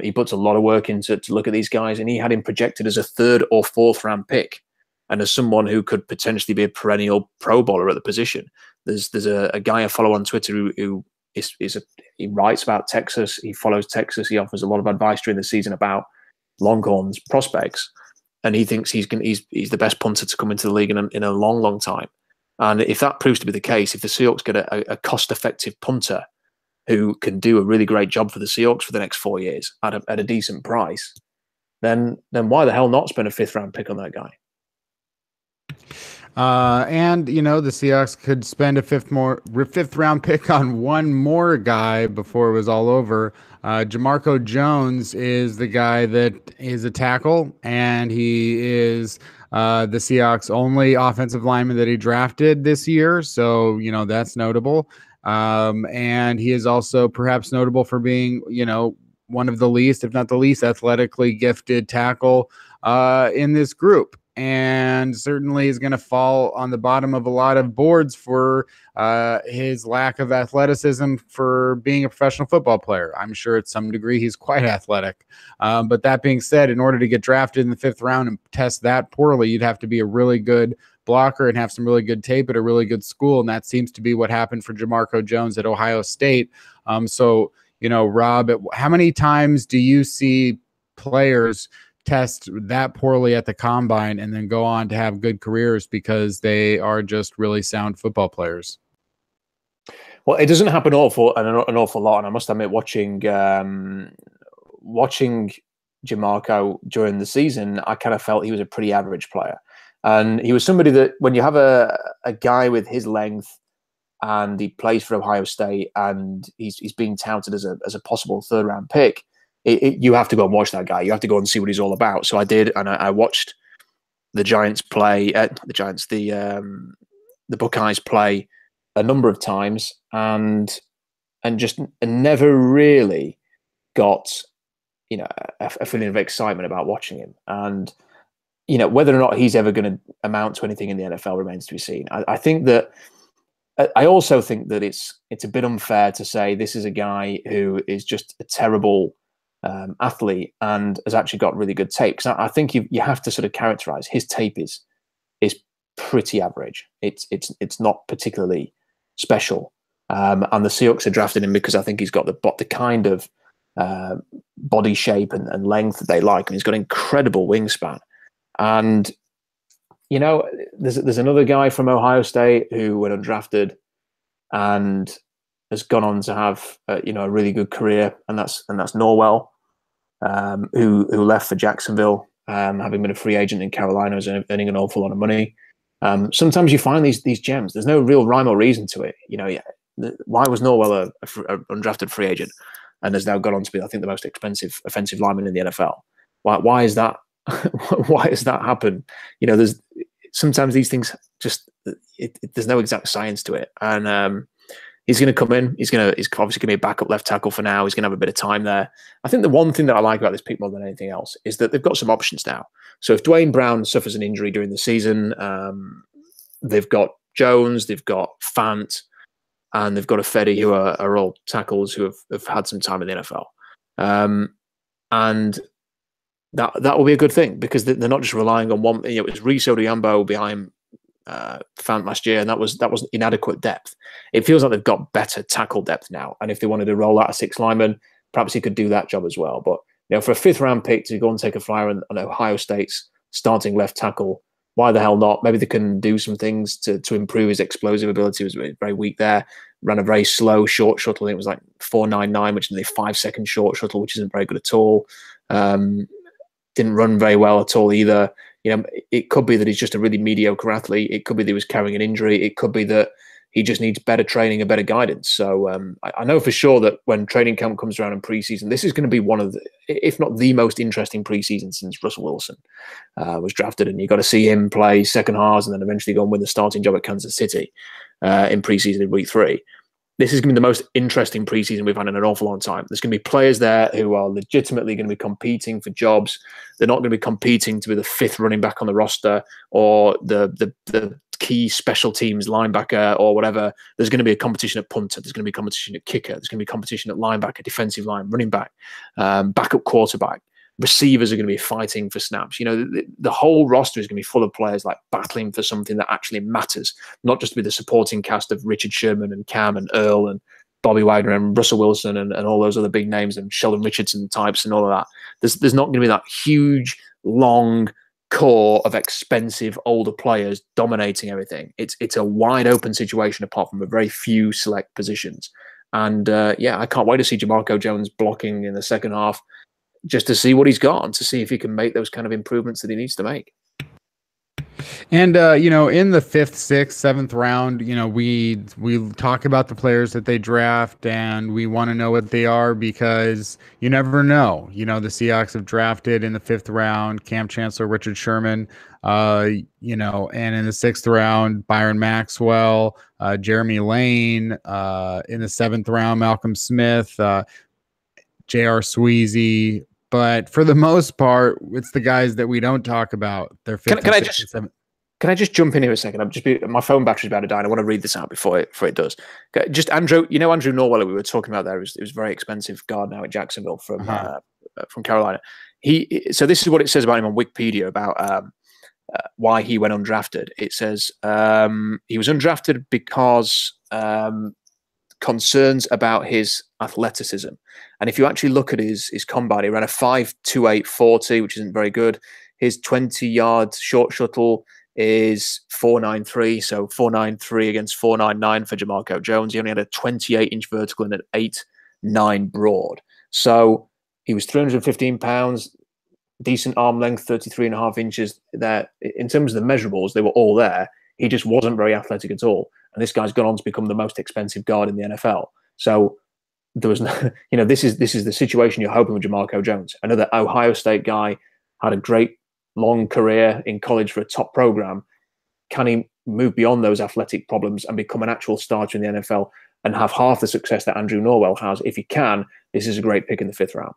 He puts a lot of work into to look at these guys, and he had him projected as a 3rd or 4th round pick, and as someone who could potentially be a perennial Pro Bowler at the position. There's a guy I follow on Twitter who he writes about Texas. He follows Texas. He offers a lot of advice during the season about Longhorns prospects, and he thinks he's the best punter to come into the league in a long, long time. And if that proves to be the case, if the Seahawks get a cost-effective punter who can do a really great job for the Seahawks for the next 4 years at a decent price, then why the hell not spend a 5th round pick on that guy? And you know, the Seahawks could spend a 5th round pick on one more guy before it was all over. Jamarco Jones is the guy that is a tackle, and he is the Seahawks' only offensive lineman that he drafted this year. So, you know, that's notable. And he is also perhaps notable for being, you know, one of the least, if not the least, athletically gifted tackle in this group. And certainly is going to fall on the bottom of a lot of boards for his lack of athleticism for being a professional football player. I'm sure at some degree he's quite athletic. But that being said, in order to get drafted in the 5th round and test that poorly, you'd have to be a really good blocker and have some really good tape at a really good school. And that seems to be what happened for Jamarco Jones at Ohio State. So, you know, Rob, how many times do you see players test that poorly at the combine and then go on to have good careers because they are just really sound football players? Well, it doesn't happen an awful lot, and I must admit, watching Jamarco during the season, I kind of felt he was a pretty average player, and he was somebody that when you have a guy with his length and he plays for Ohio State and he's being touted as a possible 3rd round pick. You have to go and watch that guy. You have to go and see what he's all about. So I did, and I watched the Giants play. The Buckeyes play a number of times, and just never really got, you know, a feeling of excitement about watching him. And you know, whether or not he's ever going to amount to anything in the NFL remains to be seen. I think that. I also think that it's a bit unfair to say this is a guy who is just a terrible athlete and has actually got really good tape. Because I think you have to sort of characterize his tape is pretty average. It's not particularly special. And the Seahawks are drafted him because I think he's got the kind of body shape and length that they like. And he's got incredible wingspan. And, you know, there's another guy from Ohio State who went undrafted and has gone on to have, you know, a really good career. And that's Norwell, who left for Jacksonville, having been a free agent in Carolina, is earning an awful lot of money. Sometimes you find these gems. There's no real rhyme or reason to it. You know, why was Norwell a undrafted free agent and has now gone on to be, I think, the most expensive offensive lineman in the NFL? Why is that? Why has that happened? You know, there's sometimes these things just there's no exact science to it. And he's going to come in. He's obviously going to be a backup left tackle for now. He's going to have a bit of time there. I think the one thing that I like about this pick more than anything else is that they've got some options now. So if Dwayne Brown suffers an injury during the season, they've got Jones, they've got Fant, and they've got Ifedi, who are all tackles who have had some time in the NFL. And that will be a good thing because they're not just relying on one. You know, it was Reese Odhiambo behind Fant last year, and that was inadequate depth. It feels like they've got better tackle depth now, and if they wanted to roll out a 6 lineman, perhaps he could do that job as well. But you know, for a 5th round pick to go and take a flyer on Ohio State's starting left tackle, why the hell not? Maybe they can do some things to improve his explosive ability. He was very weak there. Ran a very slow short shuttle. It was like 4.99, which is a 5-second short shuttle, which isn't very good at all. Didn't run very well at all either. You know, it could be that he's just a really mediocre athlete. It could be that he was carrying an injury. It could be that he just needs better training and better guidance. So I know for sure that when training camp comes around in preseason, this is going to be one of the, if not the most interesting preseason since Russell Wilson was drafted. And you got to see him play second halves and then eventually go and win the starting job at Kansas City in preseason in week 3. This is going to be the most interesting preseason we've had in an awful long time. There's going to be players there who are legitimately going to be competing for jobs. They're not going to be competing to be the 5th running back on the roster or the key special teams linebacker or whatever. There's going to be a competition at punter. There's going to be competition at kicker. There's going to be competition at linebacker, defensive line, running back, backup quarterback. Receivers are going to be fighting for snaps. You know, the whole roster is going to be full of players like battling for something that actually matters, not just with the supporting cast of Richard Sherman and Cam and Earl and Bobby Wagner and Russell Wilson and all those other big names and Sheldon Richardson types and all of that. There's not going to be that huge, long core of expensive older players dominating everything. It's a wide open situation apart from a very few select positions. And yeah, I can't wait to see Jamarco Jones blocking in the second half, just to see what he's got and to see if he can make those kind of improvements that he needs to make. And, you know, in the 5th, 6th, 7th round, you know, we talk about the players that they draft and we want to know what they are because you never know. You know, the Seahawks have drafted in the 5th round, Cam Chancellor, Richard Sherman, you know, and in the 6th round, Byron Maxwell, Jeremy Lane, in the 7th round, Malcolm Smith, J.R. Sweezy. But for the most part, it's the guys that we don't talk about. They're 5th, can I just 7th. Can I just jump in here a second? My phone battery's about to die. And I want to read this out before it does. Just Andrew, you know Andrew Norwell we were talking about there. It was very expensive guard now at Jacksonville from Carolina. So this is what it says about him on Wikipedia about why he went undrafted. It says he was undrafted because concerns about his athleticism. And if you actually look at his combine, he ran a 5.2840, which isn't very good. His 20-yard short shuttle is 4.93, so 4.93 against 4.99 for Jamarco Jones. He only had a 28-inch vertical and an 8.9 broad. So he was 315 pounds, decent arm length, 33.5 inches. There, in terms of the measurables, they were all there. He just wasn't very athletic at all. And this guy's gone on to become the most expensive guard in the NFL. So there was no, you know, this is the situation you're hoping with Jamarco Jones. Another Ohio State guy, had a great long career in college for a top program. Can he move beyond those athletic problems and become an actual starter in the NFL and have half the success that Andrew Norwell has? If he can, this is a great pick in the 5th round.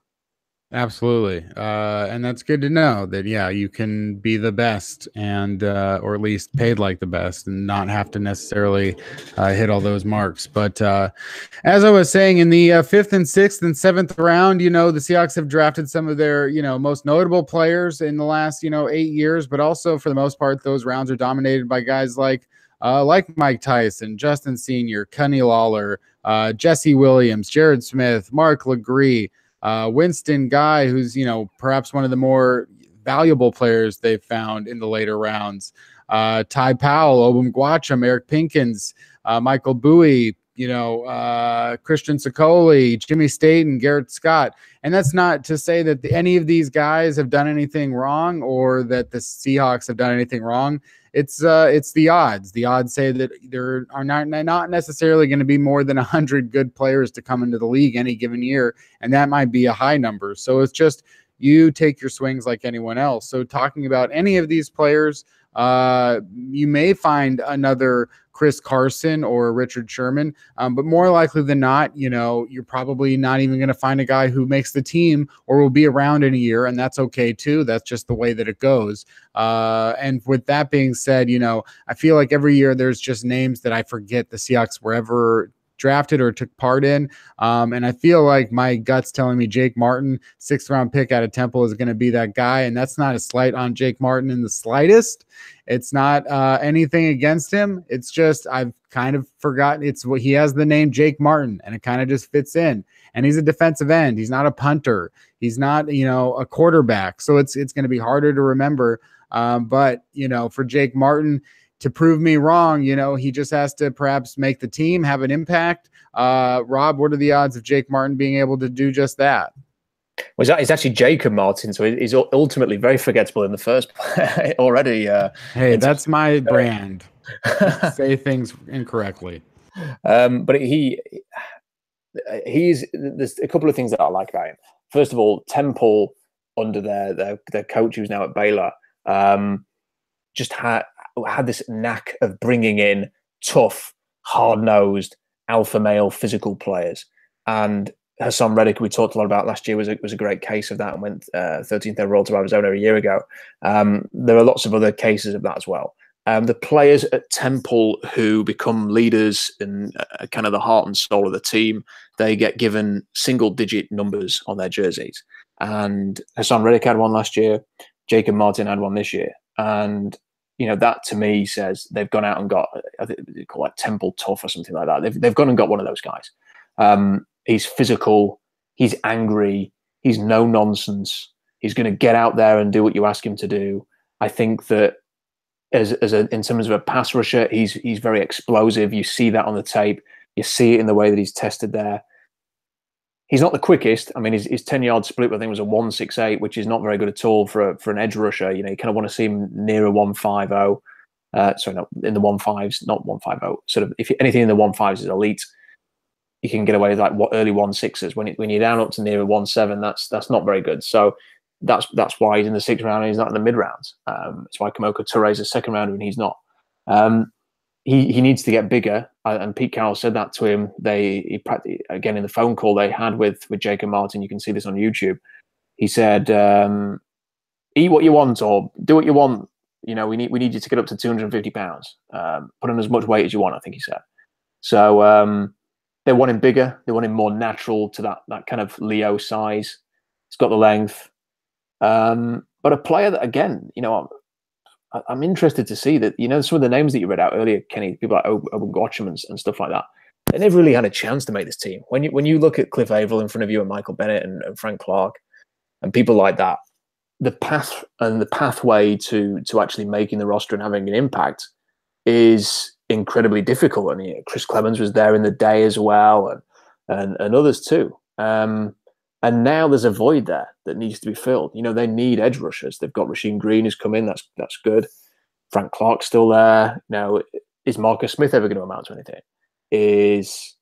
Absolutely. And that's good to know that, yeah, you can be the best and, or at least paid like the best and not have to necessarily hit all those marks. But as I was saying, in the 5th and 6th and 7th round, you know, the Seahawks have drafted some of their, you know, most notable players in the last, 8 years, but also for the most part, those rounds are dominated by guys like Mike Tyson, Justin Sr., Kenny Lawler, Jesse Williams, Jared Smith, Mark Legree, Winston Guy, who's, perhaps one of the more valuable players they've found in the later rounds. Ty Powell, Obum Gwacham, Eric Pinkins, Michael Bowie, Christian Sicoli, Jimmy Staton, Garrett Scott. And that's not to say that any of these guys have done anything wrong or that the Seahawks have done anything wrong. It's the odds. The odds say that there are not necessarily going to be more than 100 good players to come into the league any given year, and that might be a high number. So it's just you take your swings like anyone else. So talking about any of these players, you may find another Chris Carson or Richard Sherman, but more likely than not, you're probably not even going to find a guy who makes the team or will be around in a year, and that's okay too. That's just the way that it goes. And with that being said, I feel like every year there's just names that I forget the Seahawks were ever drafted or took part in. And I feel like my gut's telling me Jake Martin, 6th round pick out of Temple, is going to be that guy. And that's not a slight on Jake Martin in the slightest. It's not anything against him. It's just I've kind of forgotten. It's what he has the name Jake Martin, and it kind of just fits in. And he's a defensive end. He's not a punter. He's not, a quarterback. So it's going to be harder to remember. But for Jake Martin to prove me wrong, he just has to perhaps make the team, have an impact. Rob, what are the odds of Jake Martin being able to do just that? Well, it's actually Jacob Martin, so he's ultimately very forgettable in the first place already. Hey, that's my brand. Say things incorrectly. But there's a couple of things that I like about him. First of all, Temple, under their coach who's now at Baylor, just had this knack of bringing in tough, hard-nosed, alpha male physical players. And Hassan Reddick, we talked a lot about last year, was a great case of that and went 13th overall to Arizona a year ago. There are lots of other cases of that as well. The players at Temple who become leaders and kind of the heart and soul of the team, they get given single-digit numbers on their jerseys. And Hassan Reddick had one last year. Jacob Martin had one this year. And that to me says they've gone out and got, I think they call it Temple Tough or something like that. They've gone and got one of those guys. He's physical. He's angry. He's no nonsense. He's going to get out there and do what you ask him to do. I think that in terms of a pass rusher, he's very explosive. You see that on the tape. You see it in the way that he's tested there. He's not the quickest. I mean, his 10-yard split, I think, was a 1.68, which is not very good at all for an edge rusher. You kind of want to see him near a 1.50. Sorry, not in the 1.5s, not 1.50. Sort of, if anything in the 1.5s is elite, you can get away with like early 1.6s. When you're down up to near a 1.7, that's not very good. So that's why he's in the 6th round and he's not in the mid rounds. That's why Kamoko Touré's a 2nd rounder and he's not. He needs to get bigger, and Pete Carroll said that to him. He again in the phone call they had with Jacob Martin. You can see this on YouTube. He said, "Eat what you want or do what you want. We need you to get up to 250 pounds. Put on as much weight as you want." I think he said. So they want him bigger. They want him more natural to that kind of Leo size. He's got the length, but a player that again, I'm interested to see that, some of the names that you read out earlier, Kenny, people like Obum Gwacham and stuff like that, they never really had a chance to make this team. When you look at Cliff Averill in front of you and Michael Bennett and Frank Clark and people like that, the path and the pathway to actually making the roster and having an impact is incredibly difficult. I mean, Chris Clemens was there in the day as well, and others too. And now there's a void there that needs to be filled. They need edge rushers. They've got Rasheem Green who's come in. That's good. Frank Clark's still there. Now, is Marcus Smith ever going to amount to anything? Is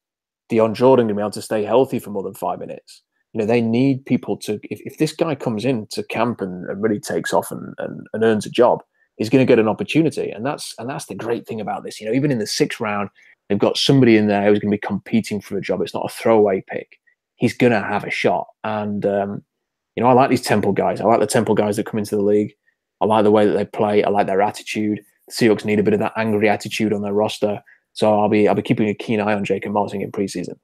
Dion Jordan going to be able to stay healthy for more than 5 minutes? They need people to, if this guy comes in to camp and really takes off and earns a job, he's going to get an opportunity. And that's the great thing about this. Even in the 6th round, they've got somebody in there who's going to be competing for a job. It's not a throwaway pick. He's going to have a shot. And, I like these Temple guys. I like the Temple guys that come into the league. I like the way that they play. I like their attitude. The Seahawks need a bit of that angry attitude on their roster. So I'll be keeping a keen eye on Jacob Martin in preseason.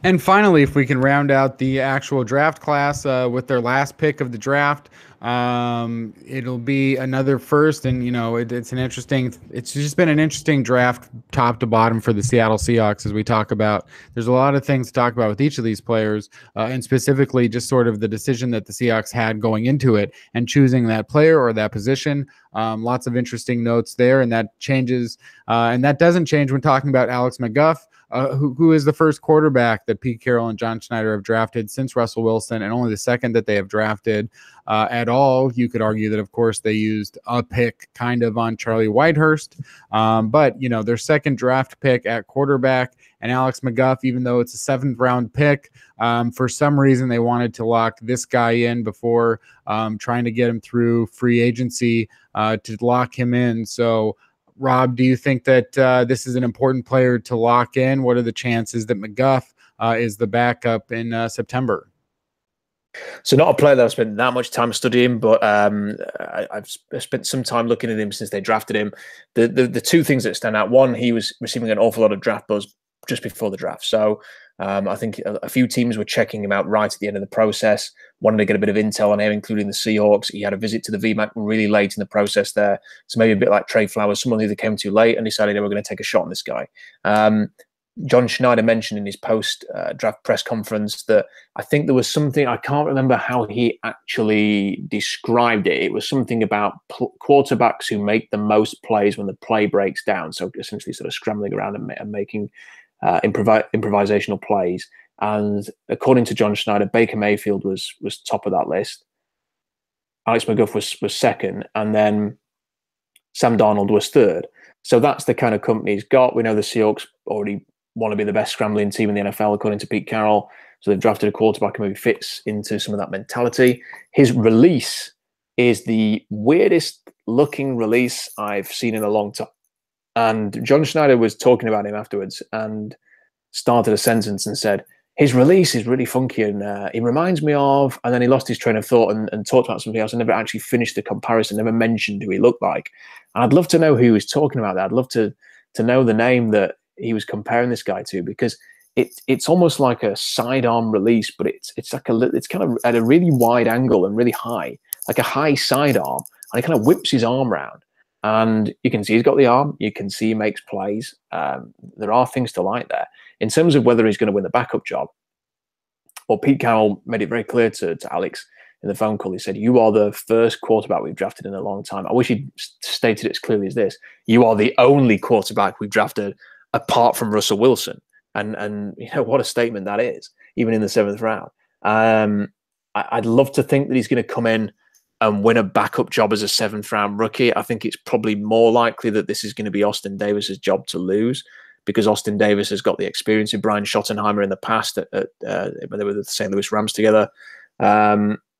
And finally, if we can round out the actual draft class with their last pick of the draft, It'll be another first, and it's just been an interesting draft top to bottom for the Seattle Seahawks as we talk about. There's a lot of things to talk about with each of these players, and specifically just sort of the decision that the Seahawks had going into it and choosing that player or that position. Lots of interesting notes there, and that changes, and that doesn't change when talking about Alex McGough. Who is the first quarterback that Pete Carroll and John Schneider have drafted since Russell Wilson, and only the second that they have drafted at all. You could argue that, of course, they used a pick kind of on Charlie Whitehurst, but their second draft pick at quarterback and Alex McGough, even though it's a 7th round pick, for some reason they wanted to lock this guy in before trying to get him through free agency to lock him in. So, Rob, do you think that this is an important player to lock in? What are the chances that McGough is the backup in September? So not a player that I've spent that much time studying, but I've spent some time looking at him since they drafted him. The two things that stand out: one, he was receiving an awful lot of draft buzz just before the draft. So I think a few teams were checking him out right at the end of the process, wanted to get a bit of intel on him, including the Seahawks. He had a visit to the VMAC really late in the process there. So maybe a bit like Trey Flowers, someone who came too late and decided they were going to take a shot on this guy. John Schneider mentioned in his post-draft press conference that I think there was something, I can't remember how he actually described it. It was something about quarterbacks who make the most plays when the play breaks down. So essentially sort of scrambling around and making improvisational plays. And according to John Schneider, Baker Mayfield was top of that list. Alex McGough was second, and then Sam Darnold was third. So that's the kind of company he's got. We know the Seahawks already want to be the best scrambling team in the NFL, according to Pete Carroll. So they've drafted a quarterback who maybe fits into some of that mentality. His release is the weirdest looking release I've seen in a long time. And John Schneider was talking about him afterwards and started a sentence and said, his release is really funky and he reminds me of, and then he lost his train of thought and talked about something else and never actually finished the comparison, never mentioned who he looked like. And I'd love to know who he was talking about that. I'd love to know the name that he was comparing this guy to, because it's almost like a sidearm release, but it's kind of at a really wide angle and really high, like a high sidearm, and he kind of whips his arm around. And you can see he's got the arm. You can see he makes plays. There are things to like there. In terms of whether he's going to win the backup job, well, Pete Carroll made it very clear to Alex in the phone call. He said, you are the first quarterback we've drafted in a long time. I wish he'd stated it as clearly as this. You are the only quarterback we've drafted apart from Russell Wilson. And what a statement that is, even in the 7th round. I'd love to think that he's going to come in and win a backup job as a 7th round rookie. I think it's probably more likely that this is going to be Austin Davis's job to lose, because Austin Davis has got the experience of Brian Schottenheimer in the past when they were the St. Louis Rams together.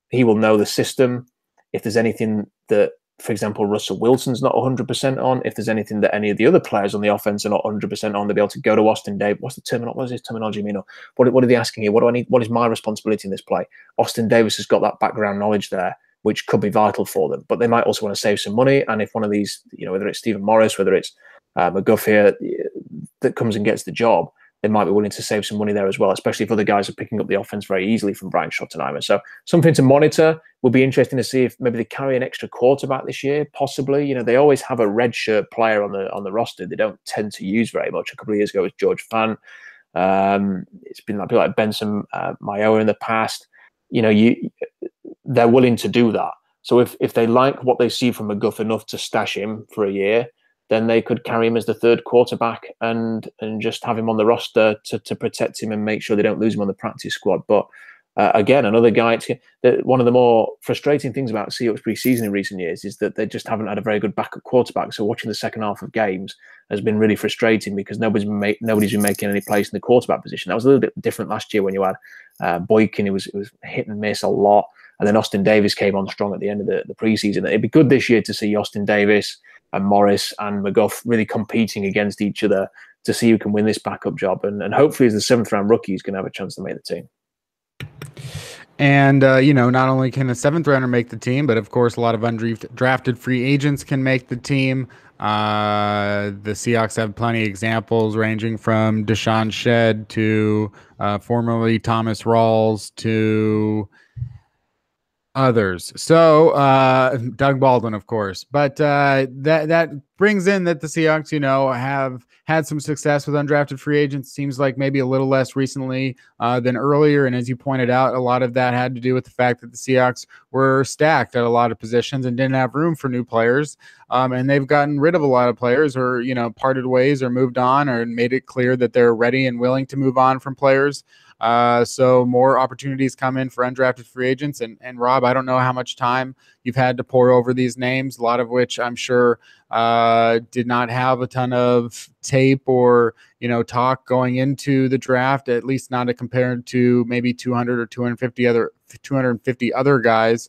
He will know the system. If there's anything that, for example, Russell Wilson's not 100% on, if there's anything that any of the other players on the offense are not 100% on, they'll be able to go to Austin Davis. What is his terminology mean? What are they asking here? What do I need? What is my responsibility in this play? Austin Davis has got that background knowledge there, which could be vital for them. But they might also want to save some money. And if one of these, whether it's Stephen Morris, whether it's McGough here, that comes and gets the job, they might be willing to save some money there as well, especially if other guys are picking up the offense very easily from Brian Schottenheimer. So something to monitor. Will be interesting to see if maybe they carry an extra quarterback this year, possibly. They always have a red shirt player on the roster they don't tend to use very much. A couple of years ago it was George Fant. It's been people like Benson Mayowa in the past. They're willing to do that. So if they like what they see from McGough enough to stash him for a year, then they could carry him as the 3rd quarterback and just have him on the roster to protect him and make sure they don't lose him on the practice squad. But again, another guy. One of the more frustrating things about Seahawks preseason in recent years is that they just haven't had a very good backup quarterback. So watching the second half of games has been really frustrating because nobody's been making any plays in the quarterback position. That was a little bit different last year when you had Boykin. It was hit and miss a lot. And then Austin Davis came on strong at the end of the preseason. It'd be good this year to see Austin Davis and Morris and McGough really competing against each other to see who can win this backup job. And hopefully as the 7th round rookie, he's going to have a chance to make the team. And, not only can a 7th rounder make the team, but of course, a lot of undrafted free agents can make the team. The Seahawks have plenty of examples ranging from Deshaun Shedd to formerly Thomas Rawls to Others. So Doug Baldwin, of course, but that brings in that the Seahawks, have had some success with undrafted free agents. Seems like maybe a little less recently than earlier. And as you pointed out, a lot of that had to do with the fact that the Seahawks were stacked at a lot of positions and didn't have room for new players. And they've gotten rid of a lot of players, or parted ways, or moved on, or made it clear that they're ready and willing to move on from players. So more opportunities come in for undrafted free agents. And Rob, I don't know how much time you've had to pour over these names, a lot of which I'm sure did not have a ton of tape or talk going into the draft, at least not compared to maybe 200 or 250 other guys.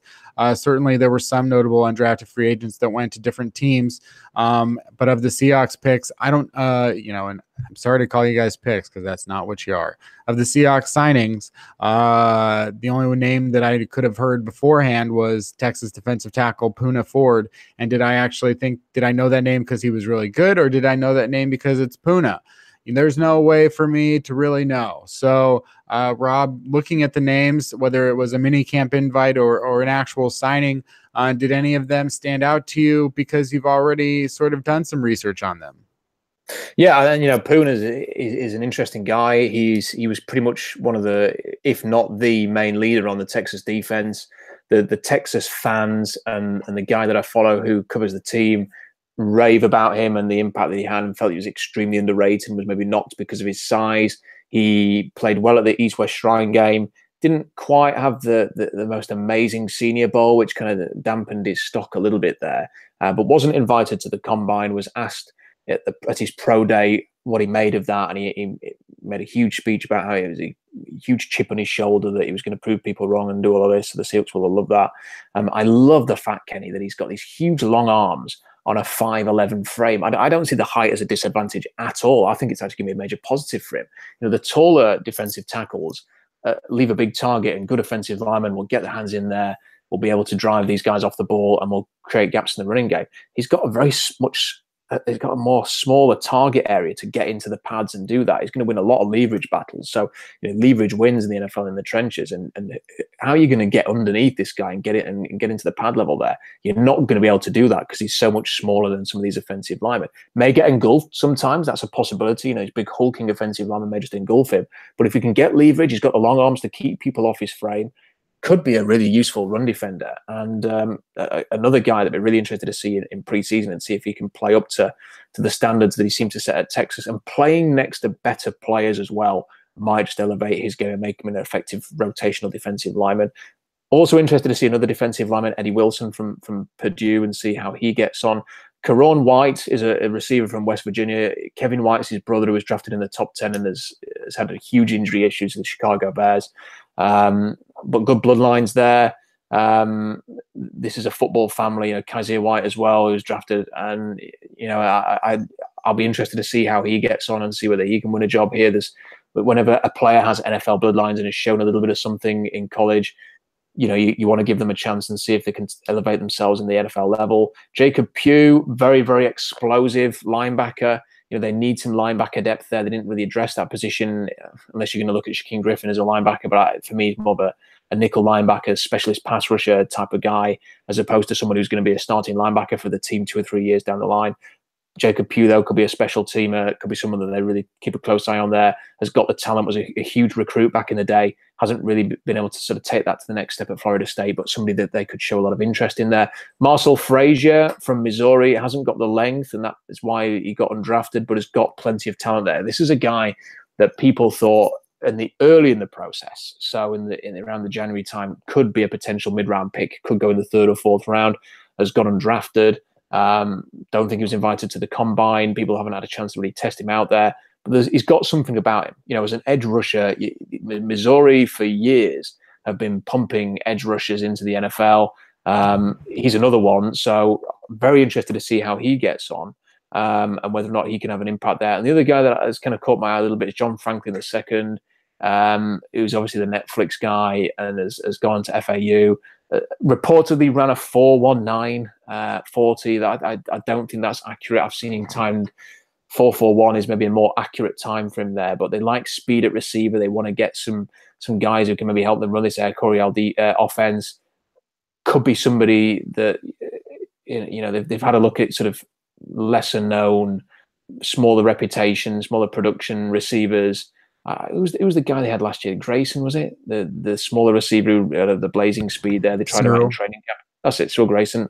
Certainly there were some notable undrafted free agents that went to different teams. But of the Seahawks picks, I don't, and I'm sorry to call you guys picks because that's not what you are. Of the Seahawks signings, the only name that I could have heard beforehand was Texas defensive tackle Poona Ford. And did I know that name because he was really good, or did I know that name because it's Poona? There's no way for me to really know. So, Rob, looking at the names, whether it was a mini camp invite or an actual signing, did any of them stand out to you because you've already sort of done some research on them? Yeah, and Poona is an interesting guy. He was pretty much one of the, if not the main leader on the Texas defense. The Texas fans and the guy that I follow who covers the team rave about him and the impact that he had, and felt he was extremely underrated and was maybe knocked because of his size. He played well at the East-West Shrine game. Didn't quite have the most amazing Senior Bowl, which kind of dampened his stock a little bit there, but wasn't invited to the combine. Was asked at his pro day what he made of that, and he made a huge speech about how it was a huge chip on his shoulder that he was going to prove people wrong and do all of this. So the Seahawks will love that. I love the fact, Kenny, that he's got these huge long arms on a 5'11" frame. I don't see the height as a disadvantage at all. I think it's actually going to be a major positive for him. The taller defensive tackles leave a big target, and good offensive linemen will get their hands in there, will be able to drive these guys off the ball, and will create gaps in the running game. He's got he's got a more smaller target area to get into the pads and do that. He's going to win a lot of leverage battles. So leverage wins in the NFL in the trenches. And how are you going to get underneath this guy and get into the pad level there? You're not going to be able to do that because he's so much smaller than some of these offensive linemen. May get engulfed sometimes. That's a possibility. His big hulking offensive lineman may just engulf him. But if he can get leverage, he's got the long arms to keep people off his frame. Could be a really useful run defender. And another guy that we're really interested to see in preseason and see if he can play up to the standards that he seems to set at Texas, and playing next to better players as well might just elevate his game and make him an effective rotational defensive lineman. Also interested to see another defensive lineman, Eddie Wilson from Purdue, and see how he gets on. Karon White is a receiver from West Virginia. Kevin White's his brother, who was drafted in the top 10 and has had huge injury issues with the Chicago Bears. But good bloodlines there. This is a football family. Kaiser White as well, who's drafted, and I'll be interested to see how he gets on and see whether he can win a job here. Whenever a player has NFL bloodlines and has shown a little bit of something in college, you want to give them a chance and see if they can elevate themselves in the NFL level. Jacob Pugh, very, very explosive linebacker. They need some linebacker depth there. They didn't really address that position, unless you're going to look at Shaquem Griffin as a linebacker. But for me, more of a nickel linebacker, specialist pass rusher type of guy, as opposed to someone who's going to be a starting linebacker for the team 2 or 3 years down the line. Jacob Pugh, though, could be a special teamer, could be someone that they really keep a close eye on there, has got the talent, was a huge recruit back in the day, hasn't really been able to sort of take that to the next step at Florida State, but somebody that they could show a lot of interest in there. Marcel Frazier from Missouri hasn't got the length, and that is why he got undrafted, but has got plenty of talent there. This is a guy that people thought early in the process, so in around the January time, could be a potential mid-round pick, could go in the 3rd or 4th round, has got undrafted. Don't think he was invited to the combine. People haven't had a chance to really test him out there, but he's got something about him. As an edge rusher, Missouri for years have been pumping edge rushers into the NFL. He's another one, so very interested to see how he gets on, and whether or not he can have an impact there. And the other guy that has kind of caught my eye a little bit is John Franklin II, who's obviously the Netflix guy and has gone to FAU. Reportedly ran a 4.19 40. I don't think that's accurate. I've seen him timed 4.41 is maybe a more accurate time for him there, but they like speed at receiver. They want to get some guys who can maybe help them run this Air Coryell offense. could be somebody that they've had a look at sort of lesser known, smaller reputation, smaller production receivers. It was the guy they had last year, Grayson, was it? The smaller receiver who had the blazing speed there. They tried him out in training camp. That's it, Cyril Grayson.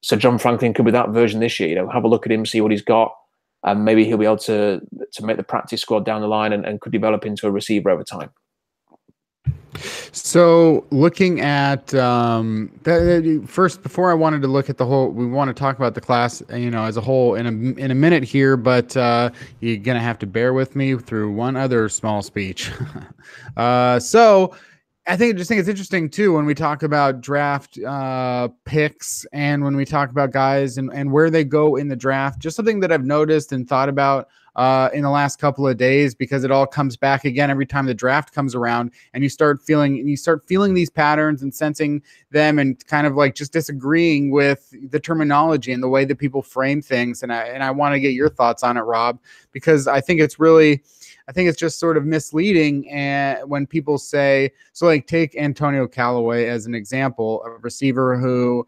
So John Franklin could be that version this year. Have a look at him, see what he's got, and maybe he'll be able to make the practice squad down the line and could develop into a receiver over time. So looking at first, before I wanted to look at the whole, we want to talk about the class, as a whole in a minute here, but you're gonna have to bear with me through one other small speech. So I just think it's interesting too when we talk about draft picks and when we talk about guys and where they go in the draft. Just something that I've noticed and thought about in the last couple of days, because it all comes back again every time the draft comes around, and you start feeling these patterns and sensing them, and kind of like just disagreeing with the terminology and the way that people frame things. And I want to get your thoughts on it, Rob, because I think it's just sort of misleading. And when people say, so like take Antonio Callaway as an example, a receiver who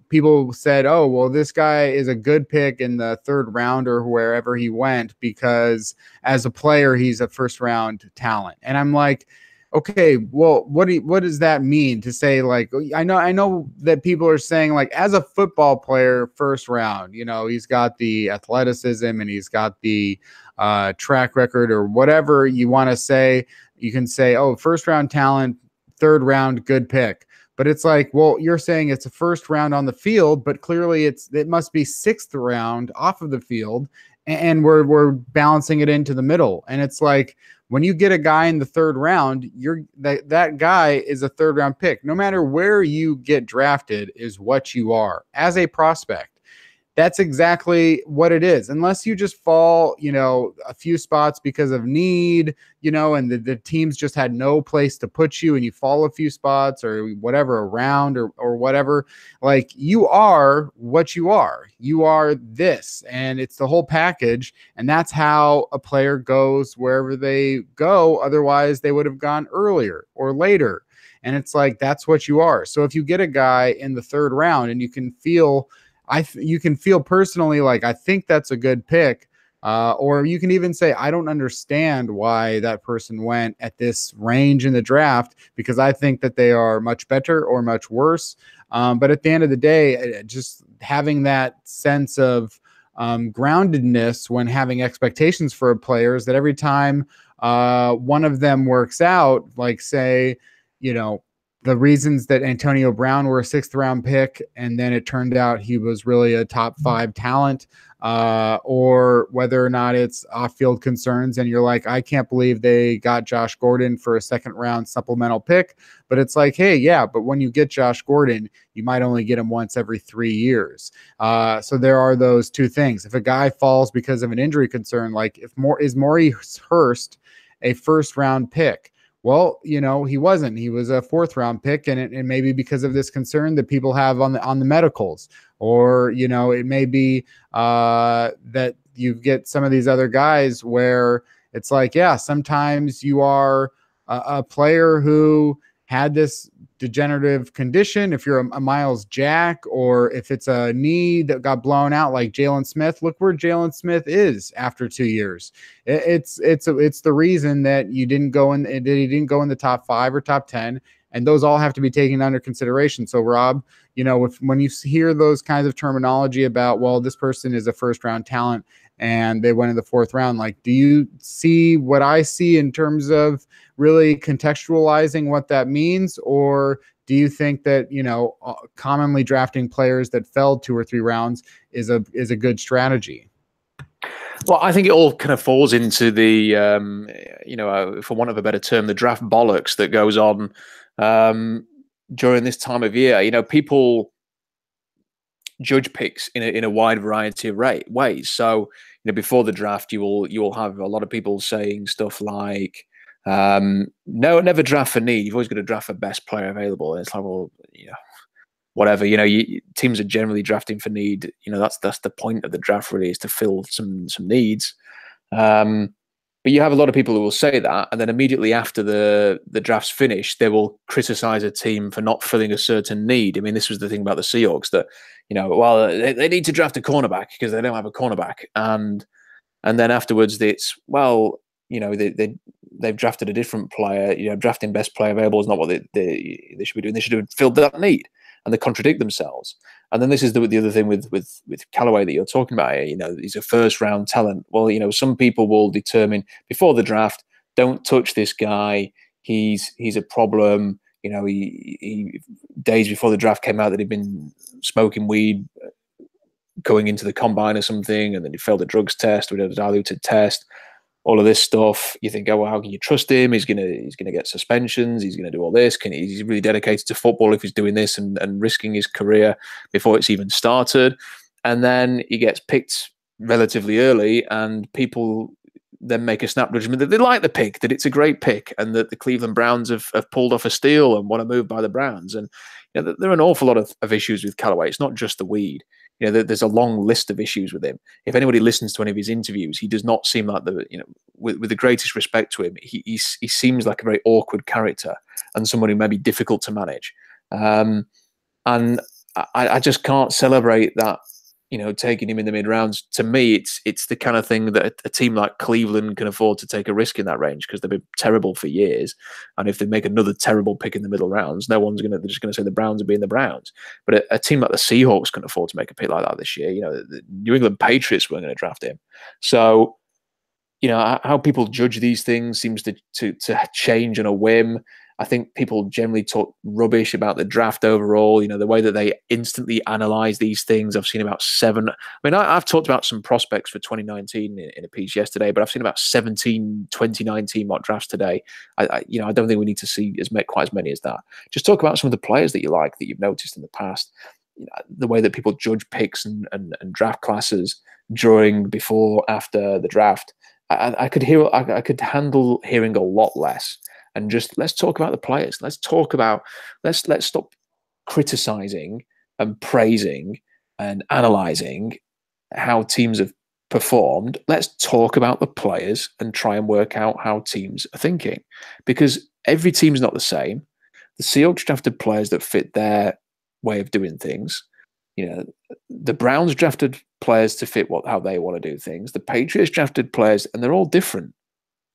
people said, oh, well, this guy is a good pick in the 3rd round or wherever he went, because as a player, he's a 1st round talent. And I'm like, okay, well, what does that mean to say? Like, I know that people are saying, like, as a football player, 1st round, he's got the athleticism and he's got the track record or whatever you want to say. You can say, oh, 1st round talent, 3rd round, good pick. But it's like, well, you're saying it's a 1st round on the field, but clearly it must be 6th round off of the field, and we're balancing it into the middle. And it's like, when you get a guy in the 3rd round, that guy is a 3rd round pick. No matter where you get drafted is what you are as a prospect. That's exactly what it is. Unless you just fall, a few spots because of need, and the teams just had no place to put you, and you fall a few spots or whatever, around or whatever. Like, you are what you are. You are this, and it's the whole package. And that's how a player goes wherever they go. Otherwise, they would have gone earlier or later. And it's like, that's what you are. So if you get a guy in the 3rd round and you can feel personally like, I think that's a good pick, or you can even say, I don't understand why that person went at this range in the draft, because I think that they are much better or much worse. But at the end of the day, just having that sense of groundedness when having expectations for players, that every time one of them works out, like say, the reasons that Antonio Brown were a 6th round pick, and then it turned out he was really a top 5 talent, or whether or not it's off-field concerns. And you're like, I can't believe they got Josh Gordon for a 2nd round supplemental pick. But it's like, hey, yeah, but when you get Josh Gordon, you might only get him once every 3 years. So there are those two things. If a guy falls because of an injury concern, like is Maurice Hurst a 1st round pick? Well, he wasn't. He was a 4th round pick, and it may be because of this concern that people have on the medicals, or it may be that you get some of these other guys where it's like, yeah, sometimes you are a player who had this degenerative condition. If you're a Miles Jack, or if it's a knee that got blown out like Jalen Smith, look where Jalen Smith is after 2 years. It's the reason that he didn't go in the top 5 or top 10, and those all have to be taken under consideration. So Rob, when you hear those kinds of terminology about, well, this person is a 1st round talent and they went in the 4th round, like, do you see what I see in terms of really contextualizing what that means? Or do you think that, commonly drafting players that fell 2 or 3 rounds is a good strategy? Well, I think it all kind of falls into the, for want of a better term, the draft bollocks that goes on during this time of year. People judge picks in a wide variety of ways. So, before the draft, you will have a lot of people saying stuff like, no, never draft for need. You've always got to draft for best player available. And it's like, well, whatever. Teams are generally drafting for need. That's the point of the draft, really, is to fill some needs. But you have a lot of people who will say that, and then immediately after the draft's finished, they will criticize a team for not filling a certain need. I mean, this was the thing about the Seahawks that, well, they need to draft a cornerback because they don't have a cornerback, and then afterwards it's, well, they've drafted a different player. Drafting best player available is not what they should be doing. They should have filled that need, and they contradict themselves. And then this is the other thing with Callaway that you're talking about here. He's a first round talent. Well, some people will determine before the draft, don't touch this guy. He's a problem. He days before the draft came out that he'd been smoking weed going into the combine or something, and then he failed a drugs test or a diluted test. All of this stuff, you think, oh, well, how can you trust him? He's gonna get suspensions. He's gonna do all this. He's really dedicated to football if he's doing this and risking his career before it's even started. And then he gets picked relatively early, and people then make a snap judgment that they like the pick, that it's a great pick, and that the Cleveland Browns have pulled off a steal and want to move by the Browns. And there are an awful lot of issues with Callaway. It's not just the weed. There's a long list of issues with him. If anybody listens to any of his interviews, he does not seem like with the greatest respect to him, he seems like a very awkward character and someone who may be difficult to manage. And I just can't celebrate that, taking him in the mid rounds. To me, it's the kind of thing that a team like Cleveland can afford to take a risk in that range, because they've been terrible for years. And if they make another terrible pick in the middle rounds, they're just going to say the Browns are being the Browns. But a team like the Seahawks can afford to make a pick like that this year. The New England Patriots weren't going to draft him. So, how people judge these things seems to change on a whim. I think people generally talk rubbish about the draft overall, the way that they instantly analyze these things. I've seen about 7. I mean, I've talked about some prospects for 2019 in a piece yesterday, but I've seen about 17 2019 mock drafts today. I don't think we need to see quite as many as that. Just talk about some of the players that you like, that you've noticed in the past, the way that people judge picks and draft classes during, before, after the draft. I could handle hearing a lot less. And just let's talk about the players. Let's stop criticizing and praising and analyzing how teams have performed. Let's talk about the players and try and work out how teams are thinking, because every team's not the same. The Seahawks drafted players that fit their way of doing things. The Browns drafted players to fit how they want to do things. The Patriots drafted players, and they're all different.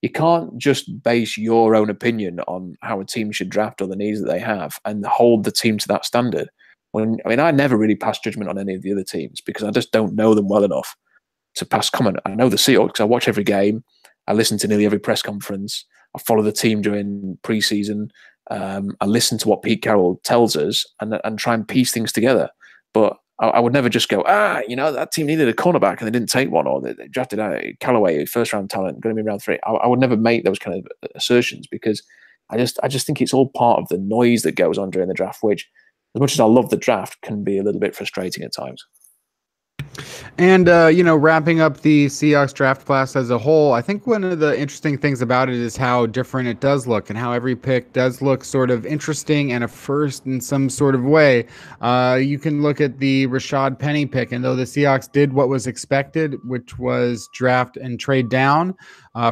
You can't just base your own opinion on how a team should draft or the needs that they have and hold the team to that standard. I never really pass judgment on any of the other teams because I just don't know them well enough to pass comment. I know the Seahawks because I watch every game. I listen to nearly every press conference. I follow the team during preseason. I listen to what Pete Carroll tells us and try and piece things together. But I would never just go, that team needed a cornerback and they didn't take one, or they drafted Callaway, first-round talent, going to be round 3. I would never make those kind of assertions because I just think it's all part of the noise that goes on during the draft, which, as much as I love the draft, can be a little bit frustrating at times. And, wrapping up the Seahawks draft class as a whole, I think one of the interesting things about it is how different it does look and how every pick does look sort of interesting and a first in some sort of way. You can look at the Rashad Penny pick, and though the Seahawks did what was expected, which was draft and trade down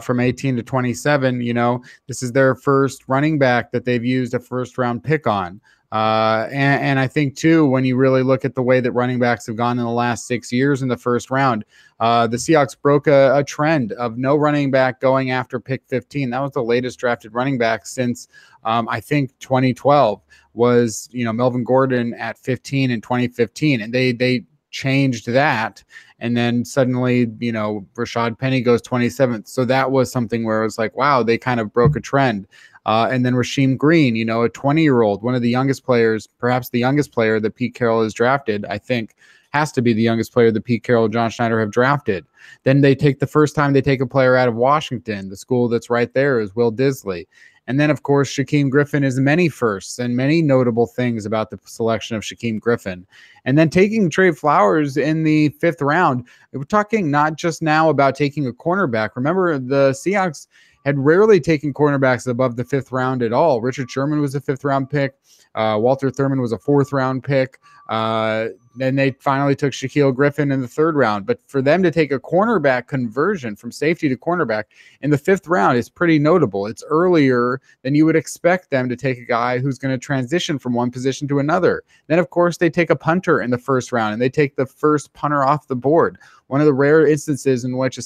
from 18 to 27, this is their first running back that they've used a first-round pick on. And I think too, when you really look at the way that running backs have gone in the last 6 years in the first round, the Seahawks broke a trend of no running back going after pick 15. That was the latest drafted running back since I think 2012 was, Melvin Gordon at 15 in 2015, and they changed that. And then suddenly, Rashad Penny goes 27th. So that was something where it was like, wow, they kind of broke a trend. And then Rasheem Green, a 20-year-old, one of the youngest players, perhaps the youngest player that Pete Carroll has drafted, I think has to be the youngest player that Pete Carroll, John Schneider have drafted. Then the first time they take a player out of Washington, the school that's right there is Will Disley. And then, of course, Shaquem Griffin is many firsts and many notable things about the selection of Shaquem Griffin. And then taking Trey Flowers in the 5th round, we're talking not just now about taking a cornerback. Remember, the Seahawks had rarely taken cornerbacks above the 5th round at all. Richard Sherman was a 5th round pick. Walter Thurman was a 4th round pick. Then they finally took Shaquem Griffin in the 3rd round. But for them to take a cornerback conversion from safety to cornerback in the 5th round is pretty notable. It's earlier than you would expect them to take a guy who's going to transition from one position to another. Then, of course, they take a punter in the 1st round, and they take the first punter off the board. One of the rare instances in which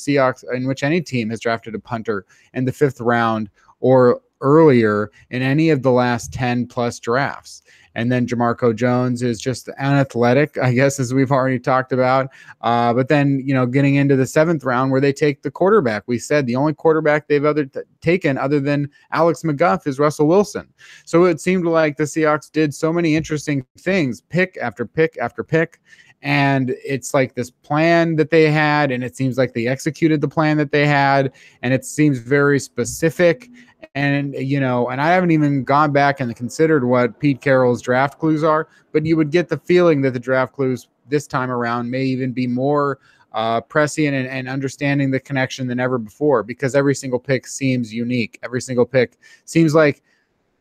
any team has drafted a punter in the 5th round or earlier in any of the last 10 plus drafts. And then Jamarco Jones is just unathletic, I guess, as we've already talked about. But then, getting into the 7th round where they take the quarterback, we said the only quarterback they've taken other than Alex McGough is Russell Wilson. So it seemed like the Seahawks did so many interesting things, pick after pick after pick. And it's like this plan that they had, and it seems like they executed the plan that they had, and it seems very specific. And, and I haven't even gone back and considered what Pete Carroll's draft clues are, but you would get the feeling that the draft clues this time around may even be more prescient and understanding the connection than ever before, because every single pick seems unique. Every single pick seems like,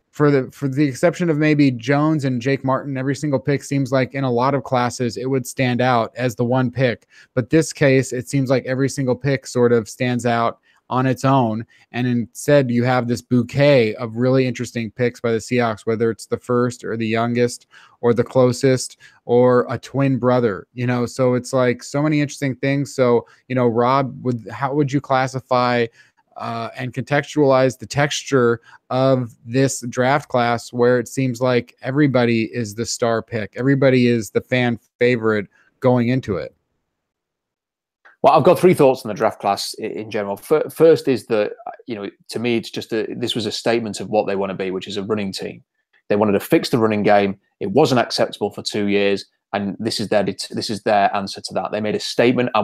for the exception of maybe Jones and Jake Martin, every single pick seems like in a lot of classes it would stand out as the one pick. But this case, it seems like every single pick sort of stands out on its own. And instead, you have this bouquet of really interesting picks by the Seahawks, whether it's the first or the youngest or the closest or a twin brother, so it's like so many interesting things. So, Rob, how would you classify and contextualize the texture of this draft class where it seems like everybody is the star pick, everybody is the fan favorite going into it? Well, I've got 3 thoughts on the draft class in general. First is that, to me, it's just this was a statement of what they want to be, which is a running team. They wanted to fix the running game. It wasn't acceptable for 2 years, and this is their answer to that. They made a statement. I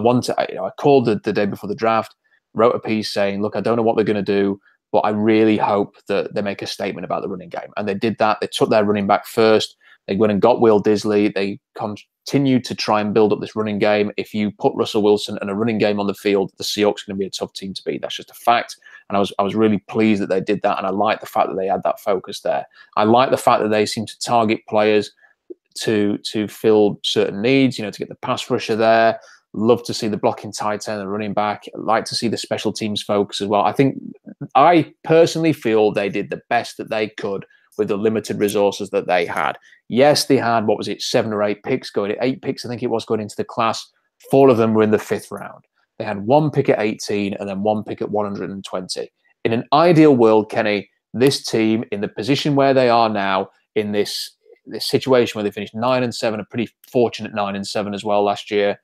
called the day before the draft, wrote a piece saying, look, I don't know what they're going to do, but I really hope that they make a statement about the running game. And they did that. They took their running back first. They went and got Will Disley. They continued to try and build up this running game. If you put Russell Wilson and a running game on the field, the Seahawks are going to be a tough team to beat. That's just a fact. And I was really pleased that they did that. And I like the fact that they had that focus there. I like the fact that they seem to target players to fill certain needs, to get the pass rusher there. Love to see the blocking tight end and running back. I'd like to see the special teams focus as well. I personally feel they did the best that they could with the limited resources that they had. Yes, they had, 7 or 8 picks going, 8 picks, I think it was, going into the class. 4 of them were in the 5th round. They had 1 pick at 18 and then 1 pick at 120. In an ideal world, Kenny, this team in the position where they are now, in this situation where they finished 9-7, a pretty fortunate 9-7 as well last year,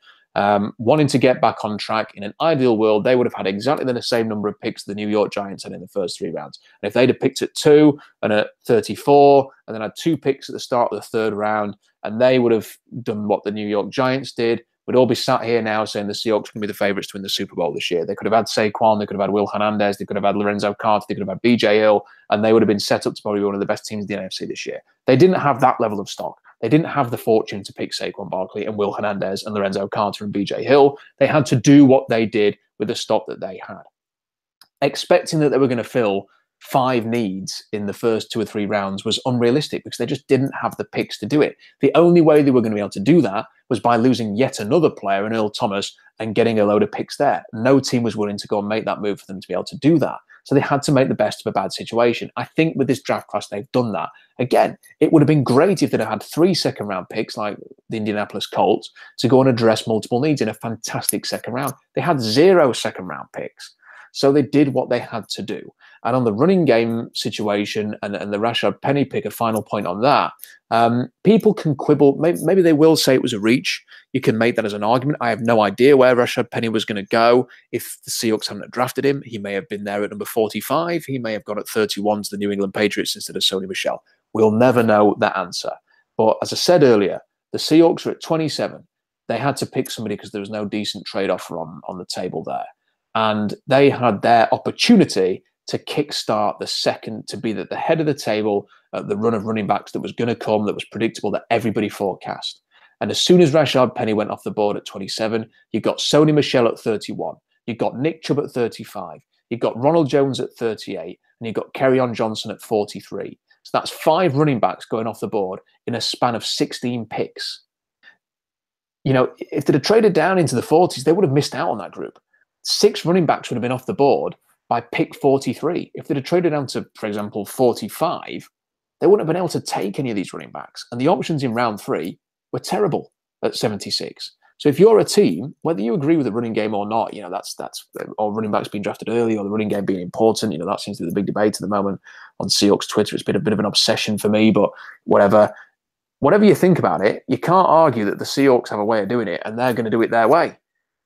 wanting to get back on track. In an ideal world, they would have had exactly the same number of picks the New York Giants had in the first 3 rounds. And if they'd have picked at 2 and at 34 and then had 2 picks at the start of the 3rd round, and they would have done what the New York Giants did, we'd all be sat here now saying the Seahawks can be the favorites to win the Super Bowl this year. They could have had Saquon, they could have had Will Hernandez, they could have had Lorenzo Carter, they could have had BJ Hill, and they would have been set up to probably be one of the best teams in the NFC this year. They didn't have that level of stock. They didn't have the fortune to pick Saquon Barkley and Will Hernandez and Lorenzo Carter and BJ Hill. They had to do what they did with the stock that they had. Expecting that they were going to fill 5 needs in the first 2 or 3 rounds was unrealistic because they just didn't have the picks to do it. The only way they were going to be able to do that was by losing yet another player in Earl Thomas and getting a load of picks there. No team was willing to go and make that move for them to be able to do that. So they had to make the best of a bad situation. I think with this draft class, they've done that. Again, it would have been great if they'd have had 3 second-round picks like the Indianapolis Colts to go and address multiple needs in a fantastic second round. They had 0 second-round picks. So they did what they had to do. And on the running game situation and the Rashad Penny pick, a final point on that, people can quibble. Maybe they will say it was a reach. You can make that as an argument. I have no idea where Rashad Penny was going to go. If the Seahawks hadn't drafted him, he may have been there at number 45. He may have gone at 31 to the New England Patriots instead of Sony Michel. We'll never know that answer. But as I said earlier, the Seahawks are at 27. They had to pick somebody because there was no decent trade offer on the table there. And they had their opportunity to kickstart the second, to be at the head of the table, the run of running backs that was going to come, that was predictable, that everybody forecast. And as soon as Rashard Penny went off the board at 27, you got Sony Michel at 31. You got Nick Chubb at 35. You got Ronald Jones at 38. And you got Kerryon Johnson at 43. So that's 5 running backs going off the board in a span of 16 picks. You know, if they'd have traded down into the 40s, they would have missed out on that group. 6 running backs would have been off the board by pick 43. If they'd have traded down to, for example, 45, they wouldn't have been able to take any of these running backs. And the options in round 3 were terrible at 76. So if you're a team, whether you agree with the running game or not, you know, that's or running backs being drafted early or the running game being important, you know, that seems to be the big debate at the moment on Seahawks Twitter. It's been a bit of an obsession for me, but whatever you think about it, you can't argue that the Seahawks have a way of doing it and they're going to do it their way.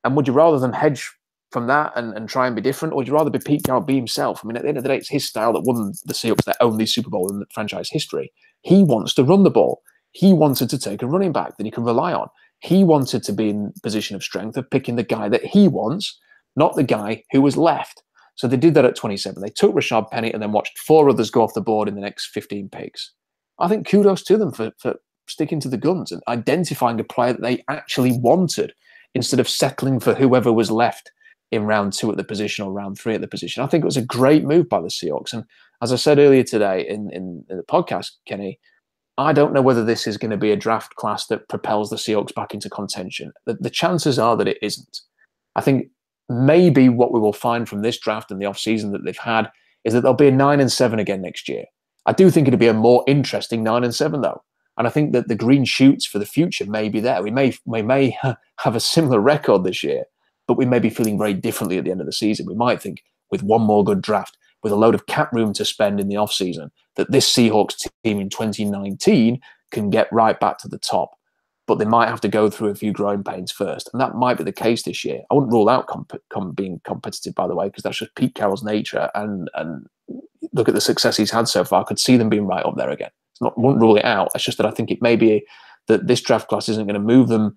And would you rather them hedge from that and try and be different, or would you rather be Pete Carroll be himself? I mean, at the end of the day, it's his style that won the Seahawks their only Super Bowl in the franchise history. He wants to run the ball. He wanted to take a running back that he can rely on. He wanted to be in position of strength of picking the guy that he wants, not the guy who was left. So they did that at 27. They took Rashard Penny and then watched 4 others go off the board in the next 15 picks. I think kudos to them for sticking to the guns and identifying a player that they actually wanted instead of settling for whoever was left in round 2 at the position or round 3 at the position. I think it was a great move by the Seahawks. And as I said earlier today in the podcast, Kenny, I don't know whether this is going to be a draft class that propels the Seahawks back into contention. The chances are that it isn't. I think maybe what we will find from this draft and the offseason that they've had is that they'll be a 9-7 again next year. I do think it'll be a more interesting 9-7 though. And I think that the green shoots for the future may be there. We may have a similar record this year, but we may be feeling very differently at the end of the season. We might think with one more good draft, with a load of cap room to spend in the offseason, that this Seahawks team in 2019 can get right back to the top. But they might have to go through a few growing pains first. And that might be the case this year. I wouldn't rule out being competitive, by the way, because that's just Pete Carroll's nature. And look at the success he's had so far. I could see them being right up there again. Wouldn't rule it out. It's just that I think it may be that this draft class isn't going to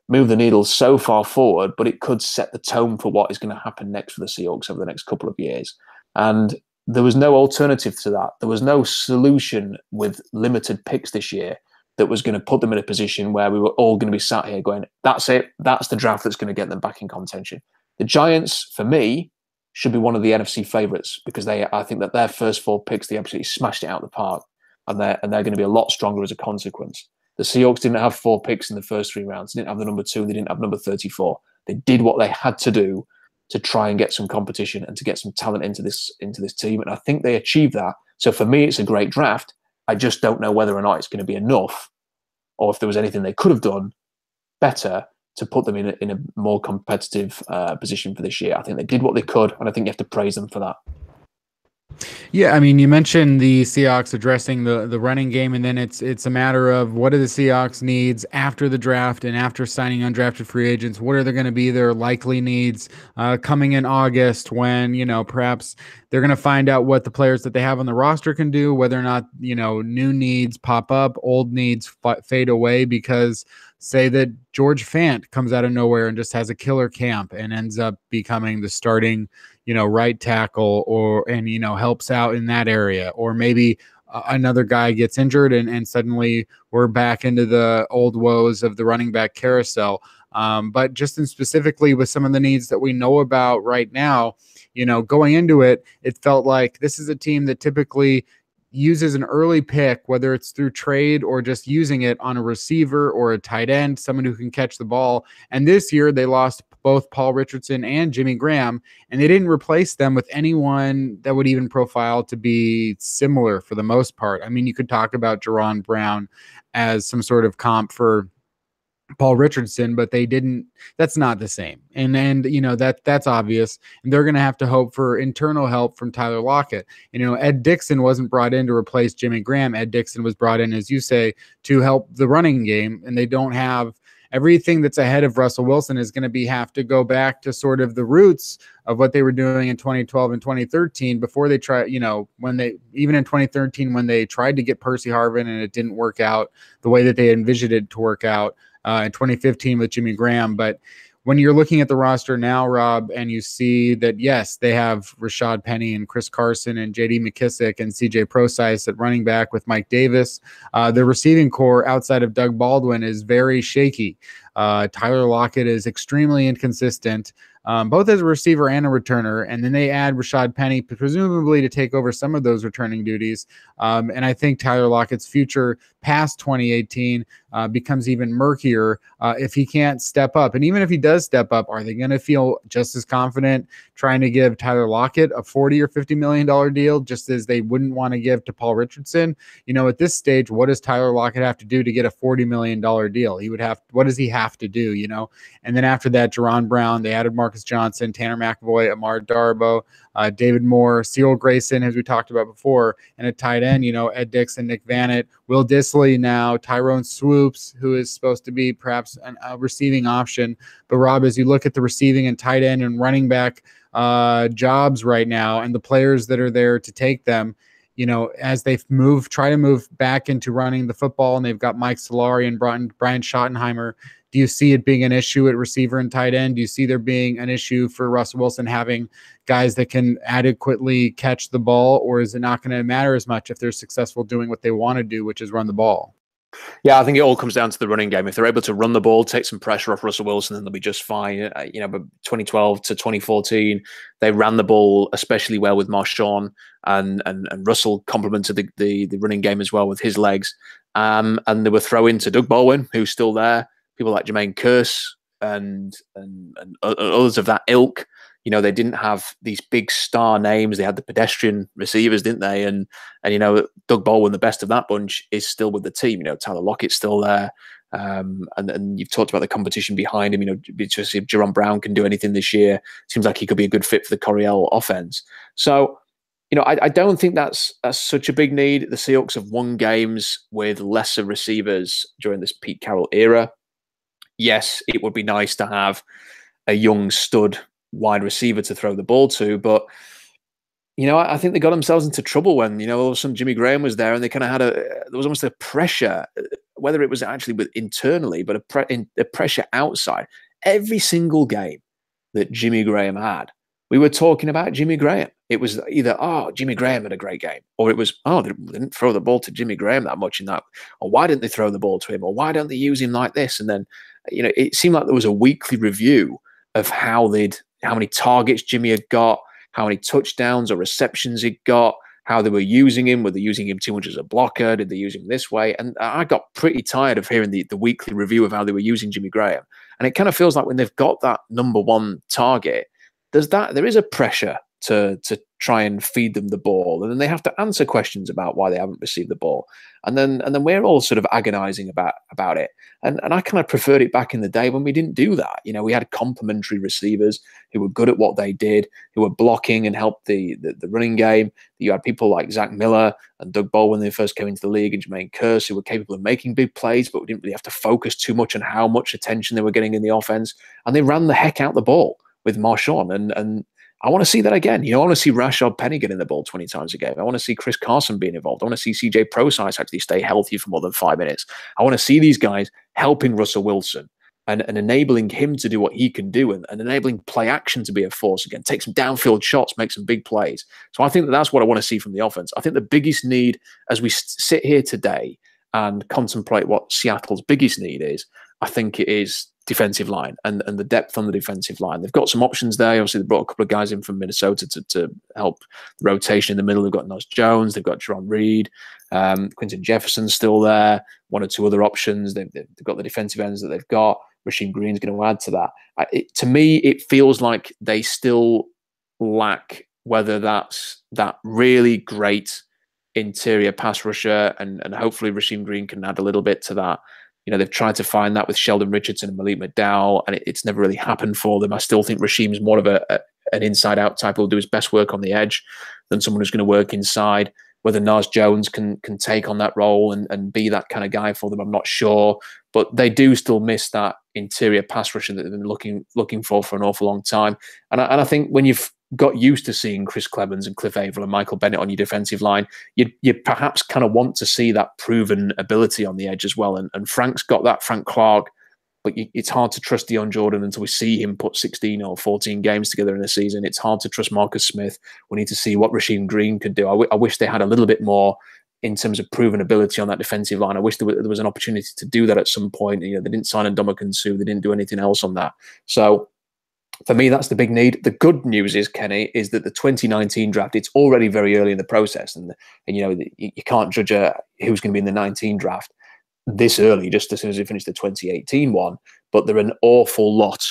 move the needle so far forward, but it could set the tone for what is going to happen next for the Seahawks over the next couple of years. And there was no alternative to that. There was no solution with limited picks this year that was going to put them in a position where we were all going to be sat here going, that's it. That's the draft that's going to get them back in contention. The Giants, for me, should be one of the NFC favorites because I think that their first 4 picks, they absolutely smashed it out of the park. And they're going to be a lot stronger as a consequence. The Seahawks didn't have 4 picks in the first 3 rounds. They didn't have the number 2. They didn't have number 34. They did what they had to do to try and get some competition and to get some talent into this team. And I think they achieved that. So for me, it's a great draft. I just don't know whether or not it's going to be enough or if there was anything they could have done better to put them in a more competitive position for this year. I think they did what they could, and I think you have to praise them for that. Yeah, I mean, you mentioned the Seahawks addressing the running game, and then it's a matter of what are the Seahawks needs after the draft and after signing undrafted free agents. What are they going to be their likely needs coming in August when, you know, perhaps they're going to find out what the players that they have on the roster can do, whether or not, you know, new needs pop up, old needs fade away because say that George Fant comes out of nowhere and just has a killer camp and ends up becoming the starting, you know, right tackle and, you know, helps out in that area. Or maybe another guy gets injured and suddenly we're back into the old woes of the running back carousel. But just specifically with some of the needs that we know about right now, you know, going into it, it felt like this is a team that typically uses an early pick, whether it's through trade or just using it on a receiver or a tight end, someone who can catch the ball. And this year they lost both Paul Richardson and Jimmy Graham, and they didn't replace them with anyone that would even profile to be similar for the most part. I mean, you could talk about Jerron Brown as some sort of comp for Paul Richardson, but they didn't. That's not the same. And you know, that's obvious. And they're going to have to hope for internal help from Tyler Lockett. You know, Ed Dixon wasn't brought in to replace Jimmy Graham. Ed Dixon was brought in, as you say, to help the running game. And they don't have everything that's ahead of Russell Wilson is going to have to go back to sort of the roots of what they were doing in 2012 and 2013 before they try, you know, even in 2013, when they tried to get Percy Harvin and it didn't work out the way that they envisioned it to work out. In 2015 with Jimmy Graham. But when you're looking at the roster now, Rob, and you see that, yes, they have Rashad Penny and Chris Carson and J.D. McKissick and C.J. Prosise at running back with Mike Davis, the receiving core outside of Doug Baldwin is very shaky. Tyler Lockett is extremely inconsistent, both as a receiver and a returner. And then they add Rashad Penny, presumably to take over some of those returning duties. And I think Tyler Lockett's future past 2018 becomes even murkier if he can't step up. And even if he does step up, are they going to feel just as confident trying to give Tyler Lockett a $40 or $50 million deal, just as they wouldn't want to give to Paul Richardson? You know, at this stage, what does Tyler Lockett have to do to get a $40 million deal? What does he have to do, you know? And then after that, Jerron Brown, they added Marcus Johnson, Tanner McAvoy, Amar Darbo, David Moore, Cyril Grayson, as we talked about before, and at tight end, you know, Ed Dixon, Nick Vannett, Will Dissly now, Tyrone Swoops, who is supposed to be perhaps a receiving option. But Rob, as you look at the receiving and tight end and running back jobs right now and the players that are there to take them, you know, as they try to move back into running the football, and they've got Mike Solari and Brian Schottenheimer, do you see it being an issue at receiver and tight end? Do you see there being an issue for Russell Wilson having guys that can adequately catch the ball, or is it not going to matter as much if they're successful doing what they want to do, which is run the ball? Yeah, I think it all comes down to the running game. If they're able to run the ball, take some pressure off Russell Wilson, then they'll be just fine. You know, but 2012 to 2014, they ran the ball especially well with Marshawn, and Russell complemented the running game as well with his legs. And they were throw into Doug Baldwin, who's still there. People like Jermaine Kearse and others of that ilk. You know, they didn't have these big star names. They had the pedestrian receivers, didn't they? And you know, Doug Baldwin, the best of that bunch, is still with the team. You know, Tyler Lockett's still there. And you've talked about the competition behind him. You know, just if Jerron Brown can do anything this year, seems like he could be a good fit for the Coryell offense. So, you know, I don't think that's such a big need. The Seahawks have won games with lesser receivers during this Pete Carroll era. Yes, it would be nice to have a young stud wide receiver to throw the ball to, but you know, I think they got themselves into trouble when, you know, all of a sudden Jimmy Graham was there, and they kind of had there was almost a pressure, whether it was actually internally, but a pressure outside. Every single game that Jimmy Graham had, we were talking about Jimmy Graham. It was either, oh, Jimmy Graham had a great game, or it was, oh, they didn't throw the ball to Jimmy Graham that much in that, or why didn't they throw the ball to him, or why don't they use him like this? And then, you know, it seemed like there was a weekly review of how many targets Jimmy had got, how many touchdowns or receptions he'd got, how they were using him. Were they using him too much as a blocker? Did they use him this way? And I got pretty tired of hearing the weekly review of how they were using Jimmy Graham. And it kind of feels like when they've got that number one target, there is a pressure to try and feed them the ball, and then they have to answer questions about why they haven't received the ball, and then we're all sort of agonizing about it. And I kind of preferred it back in the day when we didn't do that. You know, we had complementary receivers who were good at what they did, who were blocking and helped the running game. You had people like Zach Miller and Doug Baldwin when they first came into the league, and Jermaine Kearse, who were capable of making big plays, but we didn't really have to focus too much on how much attention they were getting in the offense. And they ran the heck out the ball with Marshawn, and I want to see that again. You know, I want to see Rashad Penny getting the ball 20 times a game. I want to see Chris Carson being involved. I want to see C.J. Prosise actually stay healthy for more than 5 minutes. I want to see these guys helping Russell Wilson and enabling him to do what he can do, and enabling play action to be a force again. Take some downfield shots, make some big plays. So I think that's what I want to see from the offense. I think the biggest need as we sit here today and contemplate what Seattle's biggest need is, I think it is defensive line and the depth on the defensive line. They've got some options there. Obviously, they brought a couple of guys in from Minnesota to help the rotation in the middle. They've got Nos Jones. They've got Jerron Reed. Quinton Jefferson's still there. One or two other options. They've got the defensive ends that they've got. Rasheem Green's going to add to that. To me, it feels like they still lack, whether that's that really great interior pass rusher, and hopefully Rasheem Green can add a little bit to that. You know, they've tried to find that with Sheldon Richardson and Malik McDowell, and it's never really happened for them. I still think Rasheem's more of an inside-out type who'll do his best work on the edge than someone who's going to work inside. Whether Nos Jones can take on that role and be that kind of guy for them, I'm not sure. But they do still miss that interior pass rusher that they've been looking for an awful long time. And I think when you've got used to seeing Chris Clemens and Cliff Averill and Michael Bennett on your defensive line, you perhaps kind of want to see that proven ability on the edge as well. And Frank's got that. Frank Clark but it's hard to trust Dion Jordan until we see him put 16 or 14 games together in a season. It's hard to trust Marcus Smith. We need to see what Rasheem Green could do. I wish they had a little bit more in terms of proven ability on that defensive line. I wish there was an opportunity to do that at some point. They didn't sign a Ndamukong Suh. They didn't do anything else on that. So for me, that's the big need. The good news is, Kenny, is that the 2019 draft, it's already very early in the process. And you can't judge who's going to be in the 19 draft this early, just as soon as we finish the 2018 one. But there are an awful lot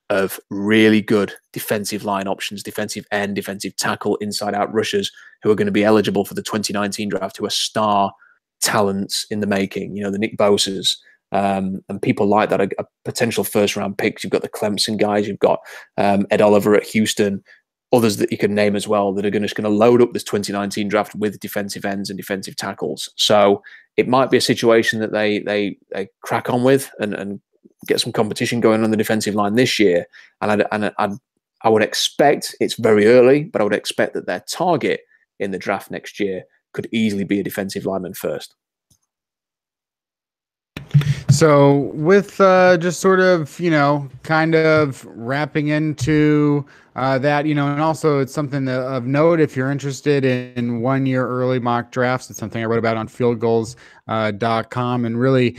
of really good defensive line options, defensive end, defensive tackle, inside-out rushers who are going to be eligible for the 2019 draft, who are star talents in the making. The Nick Bosas and people like that are potential first-round picks. You've got the Clemson guys. You've got Ed Oliver at Houston, others that you can name as well that are just going to load up this 2019 draft with defensive ends and defensive tackles. So it might be a situation that they crack on with and get some competition going on the defensive line this year. And I would expect, it's very early, but I would expect that their target in the draft next year could easily be a defensive lineman first. So with just sort of, kind of wrapping into that, and also it's something of note if you're interested in 1 year early mock drafts. It's something I wrote about on fieldgoals.com. And really,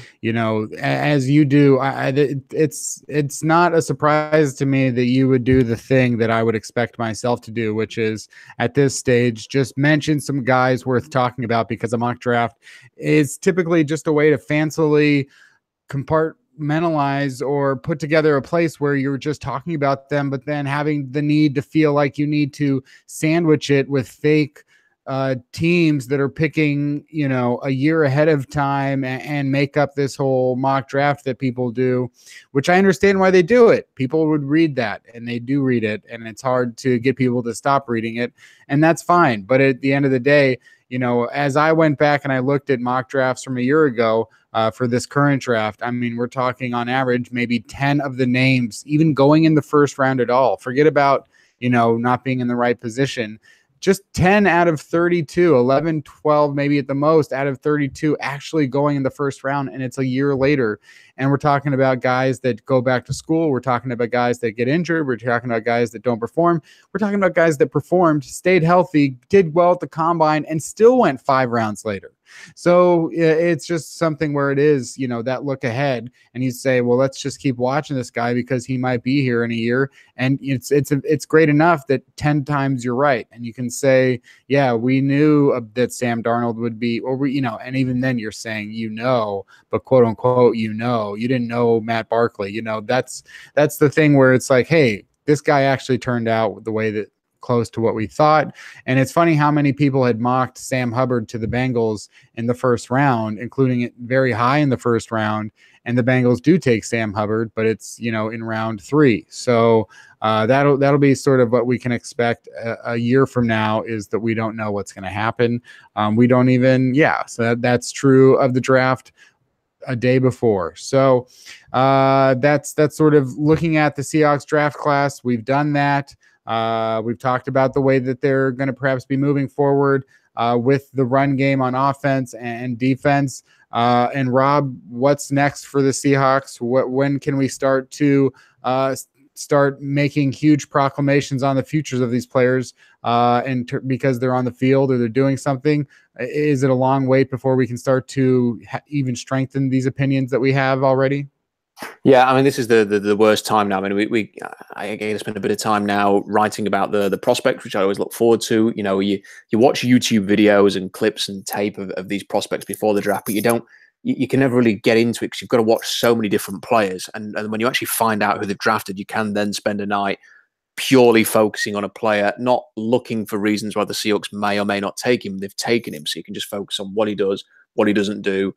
as you do, it's not a surprise to me that you would do the thing that I would expect myself to do, which is at this stage, just mention some guys worth talking about, because a mock draft is typically just a way to fancily compartmentalize or put together a place where you're just talking about them, but then having the need to feel like you need to sandwich it with fake teams that are picking, a year ahead of time and make up this whole mock draft that people do, which I understand why they do it. People would read that, and they do read it, and it's hard to get people to stop reading it, and that's fine. But at the end of the day, as I went back and I looked at mock drafts from a year ago, for this current draft, I mean, we're talking on average maybe 10 of the names even going in the first round at all. Forget about, not being in the right position. Just 10 out of 32, 11, 12, maybe at the most out of 32 actually going in the first round, and it's a year later. And we're talking about guys that go back to school. We're talking about guys that get injured. We're talking about guys that don't perform. We're talking about guys that performed, stayed healthy, did well at the combine, and still went 5 rounds later. So it's just something where it is, that look ahead, and you say, well, let's just keep watching this guy because he might be here in a year. And it's great enough that 10 times you're right. And you can say, yeah, we knew that Sam Darnold would be, or and even then you're saying, but quote unquote, you didn't know Matt Barkley, that's the thing where it's like, hey, this guy actually turned out the way that close to what we thought. And it's funny how many people had mocked Sam Hubbard to the Bengals in the first round, including it very high in the first round. And the Bengals do take Sam Hubbard, but it's, in round 3. So that'll be sort of what we can expect a year from now, is that we don't know what's going to happen. We don't even, so that's true of the draft a day before. So that's sort of looking at the Seahawks draft class. We've done that. We've talked about the way that they're going to perhaps be moving forward with the run game on offense and defense. And Rob, what's next for the Seahawks? When can we start to start making huge proclamations on the futures of these players because they're on the field or they're doing something? Is it a long wait before we can start to even strengthen these opinions that we have already? Yeah, I mean, this is the worst time now. I mean, I again spend a bit of time now writing about the prospects, which I always look forward to. You watch YouTube videos and clips and tape of these prospects before the draft, but you can never really get into it because you've got to watch so many different players. And when you actually find out who they've drafted, you can then spend a night purely focusing on a player, not looking for reasons why the Seahawks may or may not take him. They've taken him, so you can just focus on what he does, what he doesn't do,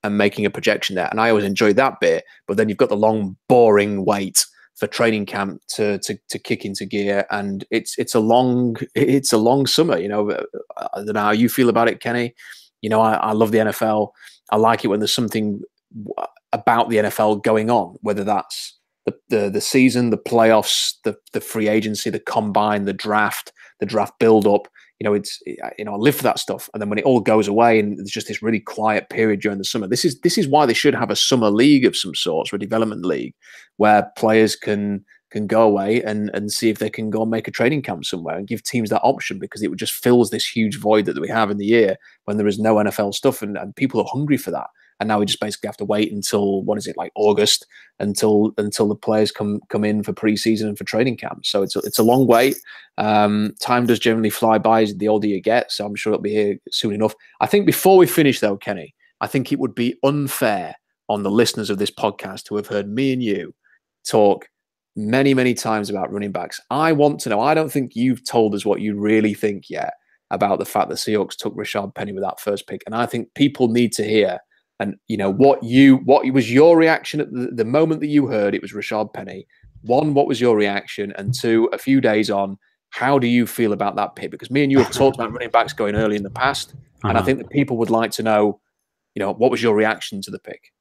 and making a projection there. And I always enjoyed that bit, but then you've got the long, boring wait for training camp to kick into gear. And it's a long summer. I don't know how you feel about it, Kenny. I love the NFL. I like it when there's something about the NFL going on, whether that's the season, the playoffs, the free agency, the combine, the draft. the draft build up. I live for that stuff. And then when it all goes away and there's just this really quiet period during the summer, this is why they should have a summer league of some sorts, or a development league, where players can go away and see if they can go and make a training camp somewhere, and give teams that option, because it just fills this huge void that we have in the year when there is no NFL stuff, and people are hungry for that. And now we just basically have to wait until, like August, until the players come in for preseason and for training camp. So it's a long wait. Time does generally fly by the older you get, so I'm sure it'll be here soon enough. I think before we finish though, Kenny, I think it would be unfair on the listeners of this podcast who have heard me and you talk many, many times about running backs. I want to know, I don't think you've told us what you really think yet about the fact that Seahawks took Rashaad Penny with that first pick. And I think people need to hear, and what was your reaction at the moment that you heard it was Rashaad Penny? One, what was your reaction? And two, a few days on, how do you feel about that pick? Because me and you have talked about running backs going early in the past, and I think that people would like to know, what was your reaction to the pick?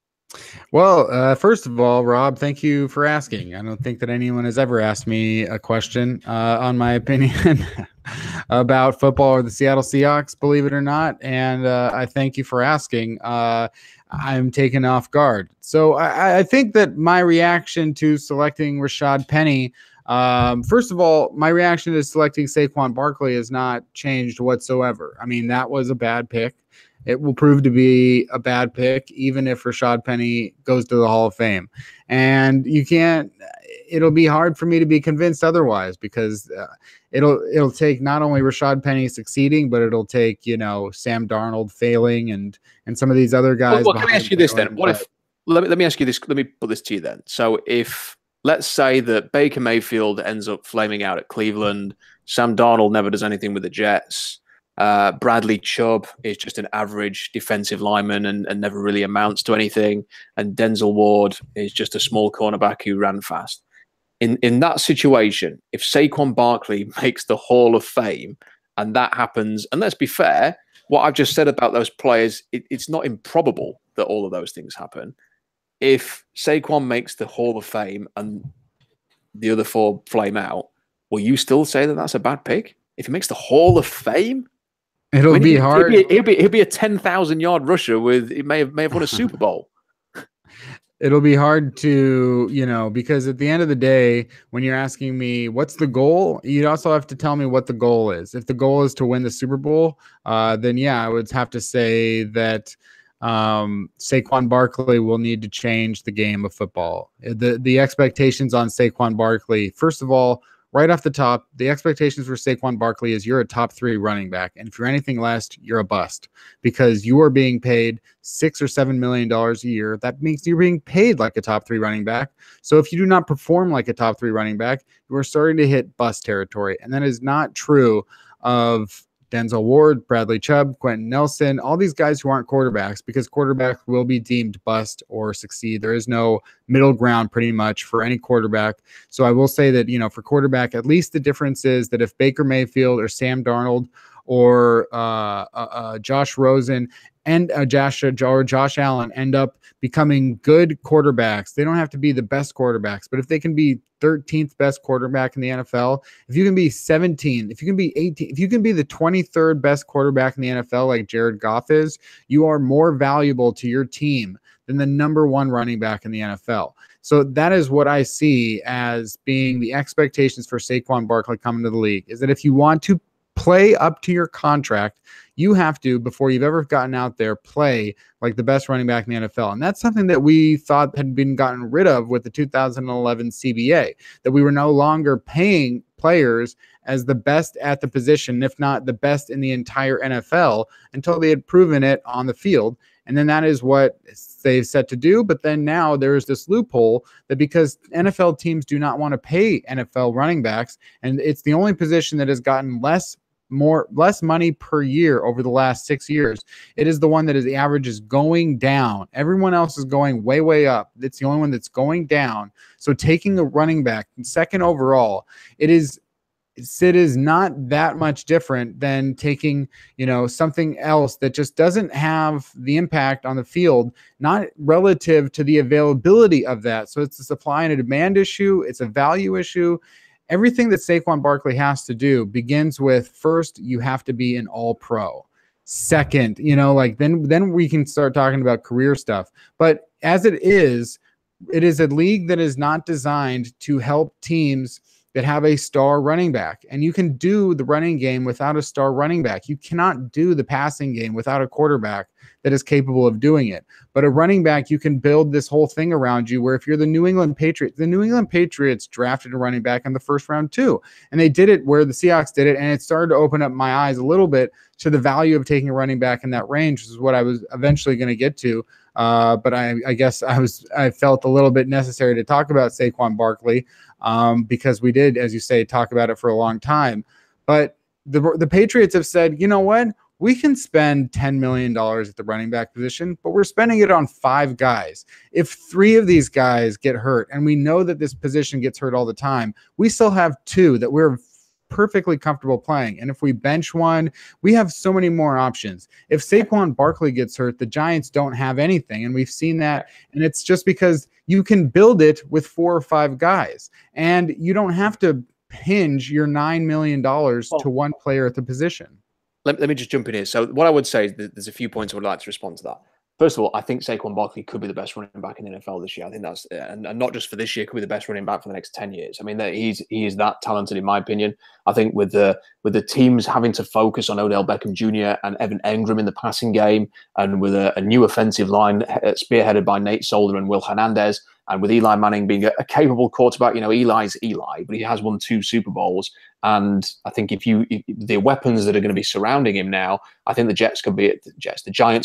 Well, first of all, Rob, thank you for asking. I don't think that anyone has ever asked me a question on my opinion about football or the Seattle Seahawks, believe it or not. And I thank you for asking. I'm taken off guard. So I think that my reaction to selecting Rashaad Penny, first of all, my reaction to selecting Saquon Barkley has not changed whatsoever. I mean, that was a bad pick. It will prove to be a bad pick, even if Rashaad Penny goes to the Hall of Fame. And it'll be hard for me to be convinced otherwise, because it'll take not only Rashaad Penny succeeding, but it'll take, Sam Darnold failing and some of these other guys. Well, can I ask you this then? What if, let me ask you this, let me put this to you then. So if, let's say that Baker Mayfield ends up flaming out at Cleveland, Sam Darnold never does anything with the Jets, Bradley Chubb is just an average defensive lineman and never really amounts to anything, and Denzel Ward is just a small cornerback who ran fast. In that situation, if Saquon Barkley makes the Hall of Fame, and that happens, and let's be fair, what I've just said about those players, it's not improbable that all of those things happen. If Saquon makes the Hall of Fame and the other four flame out, will you still say that that's a bad pick? If he makes the Hall of Fame? It'll be hard. He'll be a 10,000-yard rusher he may have won a Super Bowl. It'll be hard to, because at the end of the day, when you're asking me what's the goal, you'd also have to tell me what the goal is. If the goal is to win the Super Bowl, then yeah, I would have to say that Saquon Barkley will need to change the game of football. The expectations on Saquon Barkley, first of all, right off the top, the expectations for Saquon Barkley is you're a top 3 running back. And if you're anything less, you're a bust, because you are being paid $6 or $7 million a year. That means you're being paid like a top 3 running back. So if you do not perform like a top 3 running back, you are starting to hit bust territory. And that is not true of Denzel Ward, Bradley Chubb, Quentin Nelson, all these guys who aren't quarterbacks, because quarterbacks will be deemed bust or succeed. There is no middle ground pretty much for any quarterback. So I will say that, for quarterback, at least the difference is that if Baker Mayfield or Sam Darnold or Josh Rosen and Josh Allen end up becoming good quarterbacks, they don't have to be the best quarterbacks, but if they can be 13th best quarterback in the NFL, if you can be 17, if you can be 18, if you can be the 23rd best quarterback in the NFL like Jared Goff is, you are more valuable to your team than the number 1 running back in the NFL. So that is what I see as being the expectations for Saquon Barkley coming to the league, is that if you want to play up to your contract, you have to, before you've ever gotten out there, play like the best running back in the NFL. And that's something that we thought had been gotten rid of with the 2011 CBA, that we were no longer paying players as the best at the position, if not the best in the entire NFL, until they had proven it on the field. And then that is what they've set to do. But then now there's this loophole that because NFL teams do not want to pay NFL running backs, and it's the only position that has gotten less money per year over the last 6 years. It is the one that the average is going down. Everyone else is going way, way up. It's the only one that's going down. So taking a running back second overall, it is not that much different than taking, something else that just doesn't have the impact on the field, not relative to the availability of that. So it's a supply and a demand issue. It's a value issue. everything that Saquon Barkley has to do begins with, first, you have to be an all-pro. Second, like then we can start talking about career stuff. But as it is a league that is not designed to help teams that have a star running back. And you can do the running game without a star running back. You cannot do the passing game without a quarterback that is capable of doing it. But a running back, you can build this whole thing around you, where if you're the New England Patriots drafted a running back in the first round too. And they did it where the Seahawks did it. And it started to open up my eyes a little bit to the value of taking a running back in that range, which is what I was eventually going to get to. But I guess I felt a little bit necessary to talk about Saquon Barkley because we did, as you say, talk about it for a long time. But the Patriots have said, you know what? We can spend $10 million at the running back position, but we're spending it on 5 guys. If 3 of these guys get hurt, and we know that this position gets hurt all the time, we still have 2 that we're perfectly comfortable playing. And if we bench one, we have so many more options. If Saquon Barkley gets hurt, the Giants don't have anything. And we've seen that. And it's just because you can build it with 4 or 5 guys. And you don't have to hinge your $9 million to one player at the position. Let me just jump in here. So what I would say is that there's a few points I would like to respond to that. First of all, I think Saquon Barkley could be the best running back in the NFL this year. I think that's, and not just for this year, could be the best running back for the next 10 years. I mean, he is that talented, in my opinion. I think with the teams having to focus on Odell Beckham Jr. and Evan Engram in the passing game, and with a new offensive line spearheaded by Nate Solder and Will Hernandez, and with Eli Manning being a capable quarterback, Eli's Eli, but he has won 2 Super Bowls. And I think if the weapons that are going to be surrounding him now, I think the Giants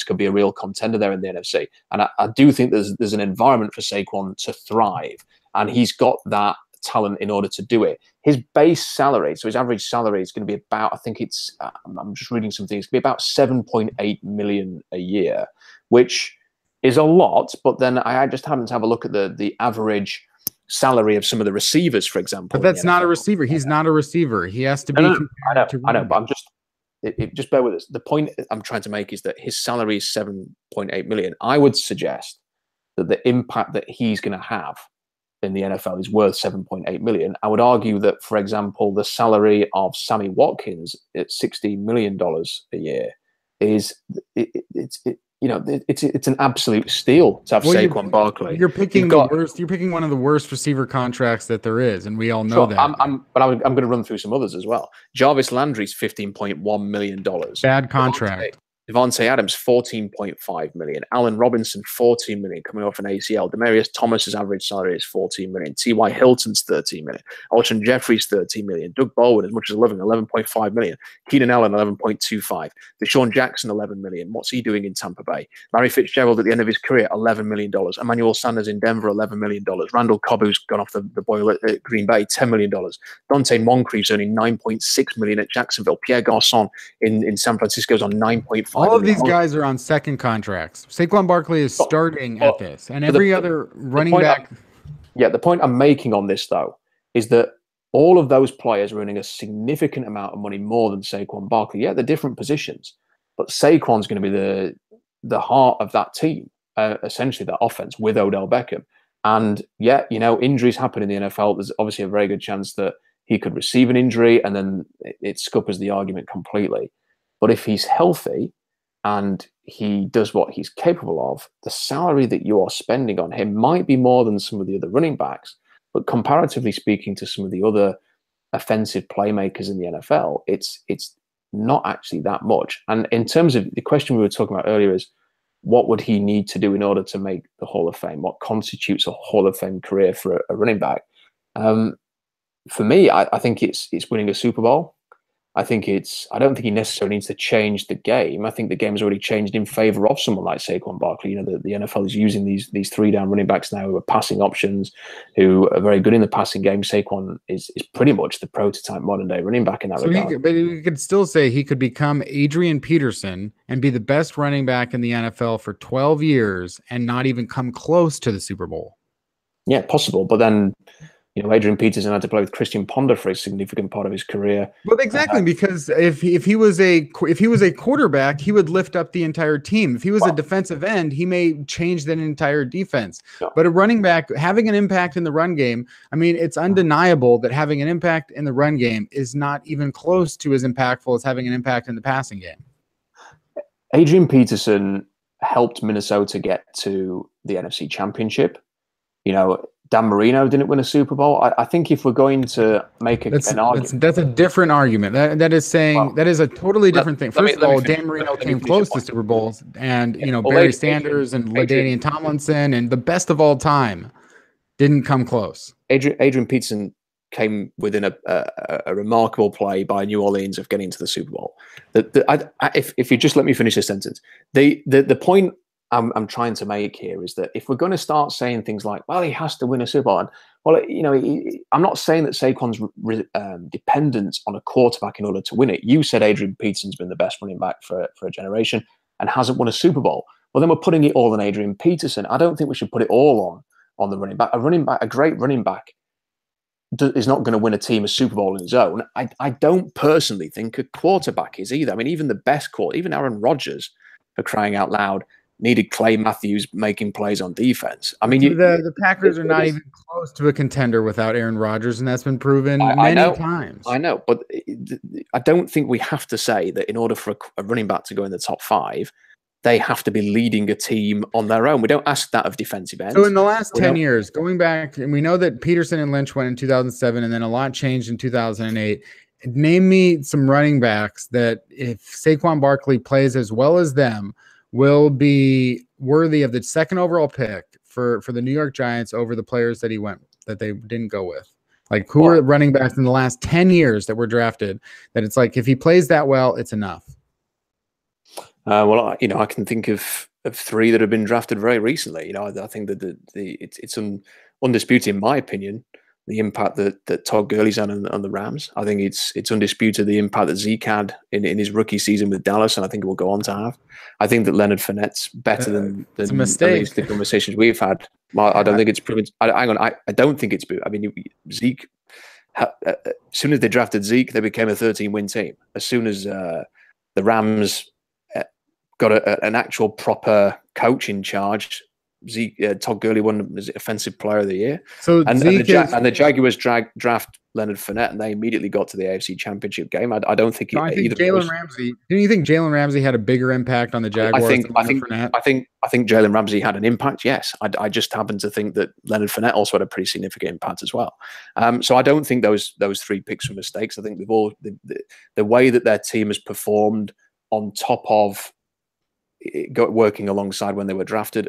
could be a real contender there in the NFC. And I do think there's an environment for Saquon to thrive, and he's got that talent in order to do it. His base salary, so his average salary, is going to be about, I think it's, I'm just reading something, it's going to be about $7.8 million a year, which is a lot. But then I just happened to have a look at the average salary of some of the receivers, for example. But that's not a receiver. He's not a receiver. He has to be. I know, but I'm just just bear with us. The point I'm trying to make is that his salary is $7.8 million. I would suggest that the impact that he's going to have in the NFL is worth $7.8 million. I would argue that, for example, the salary of Sammy Watkins at $60 million a year is it's an absolute steal to have Saquon Barkley. You're picking the worst. You're picking one of the worst receiver contracts that there is, and we all know that. But I'm going to run through some others as well. Jarvis Landry's $15.1 million. Bad contract. Devontae Adams, $14.5 million. Allen Robinson, $14 million, coming off an ACL. Demarius Thomas's average salary is $14 million. T.Y. Hilton's $13 million. Alshon Jeffrey's $13 million. Doug Baldwin, as much as $11.5 million. Keenan Allen, $11.25. Deshaun Jackson, $11 million. What's he doing in Tampa Bay? Larry Fitzgerald at the end of his career, $11 million. Emmanuel Sanders in Denver, $11 million. Randall Cobb, who's gone off the boil at Green Bay, $10 million. Dante Moncrief's earning $9.6 million at Jacksonville. Pierre Garçon in San Francisco is on $9.5 All of these guys are on second contracts. Saquon Barkley is starting at this, and every other running back. The point I'm making on this, though, is that all of those players are earning a significant amount of money more than Saquon Barkley. Yeah, they're different positions, but Saquon's going to be the heart of that team, essentially that offense with Odell Beckham. And injuries happen in the NFL. There's obviously a very good chance that he could receive an injury, and then it scuppers the argument completely. But if he's healthy and he does what he's capable of, the salary that you are spending on him might be more than some of the other running backs, but comparatively speaking to some of the other offensive playmakers in the NFL, it's not actually that much. And in terms of the question we were talking about earlier is, what would he need to do in order to make the Hall of Fame? What constitutes a Hall of Fame career for a running back? For me, I think it's winning a Super Bowl. I don't think he necessarily needs to change the game. I think the game has already changed in favor of someone like Saquon Barkley. The NFL is using these 3-down running backs now who are passing options, who are very good in the passing game. Saquon is pretty much the prototype modern day running back in that regard. But you could still say he could become Adrian Peterson and be the best running back in the NFL for 12 years and not even come close to the Super Bowl. Yeah, possible. But then, Adrian Peterson had to play with Christian Ponder for a significant part of his career. Well, exactly, because if he was a quarterback, he would lift up the entire team. If he was a defensive end, he may change that entire defense. Yeah. But a running back having an impact in the run game, I mean, it's undeniable that having an impact in the run game is not even close to as impactful as having an impact in the passing game. Adrian Peterson helped Minnesota get to the NFC Championship. Dan Marino didn't win a Super Bowl. I think if we're going to make an argument, that's a different argument. That is saying that is a totally different thing. First of all, Dan Marino came close to Super Bowls, and Barry Sanders and LaDainian Tomlinson and the best of all time didn't come close. Adrian Peterson came within a remarkable play by New Orleans of getting to the Super Bowl. If you just let me finish this sentence, the point I'm trying to make here is that if we're going to start saying things like, well, he has to win a Super Bowl, I'm not saying that Saquon's dependent on a quarterback in order to win it. You said Adrian Peterson's been the best running back for a generation and hasn't won a Super Bowl. Well, then we're putting it all on Adrian Peterson. I don't think we should put it all on the running back. A great running back is not going to win a team a Super Bowl in his own. I don't personally think a quarterback is either. I mean, even the best even Aaron Rodgers, for crying out loud, needed Clay Matthews making plays on defense. I mean, the Packers are not even close to a contender without Aaron Rodgers, and that's been proven many times. I know, but I don't think we have to say that in order for a running back to go in the top 5, they have to be leading a team on their own. We don't ask that of defensive ends. So in the last 10 years, going back, and we know that Peterson and Lynch went in 2007, and then a lot changed in 2008. Name me some running backs that, if Saquon Barkley plays as well as them, will be worthy of the second overall pick for the New York Giants over the players that they didn't go with. Like, who are running backs in the last 10 years that were drafted that it's like, if he plays that well, it's enough? Well, I can think of 3 that have been drafted very recently. I think that it's undisputed, in my opinion, the impact that Todd Gurley's had on the Rams. I think it's undisputed the impact that Zeke had in his rookie season with Dallas, and I think it will go on to have. I think that Leonard Fournette's better than it's a mistake. At least the conversations we've had. I don't think it's proven. I don't think it's. I mean, Zeke. As soon as they drafted Zeke, they became a 13-win team. As soon as the Rams got an actual proper coach in charge, Todd Gurley won as Offensive Player of the Year. So the Jaguars draft Leonard Fournette, and they immediately got to the AFC Championship game. I don't think. I think Jalen Ramsey. Didn't you think Jalen Ramsey had a bigger impact on the Jaguars? I think Jalen Ramsey had an impact. Yes, I just happen to think that Leonard Fournette also had a pretty significant impact as well. So I don't think those 3 picks were mistakes. I think the way that their team has performed on top of working alongside when they were drafted,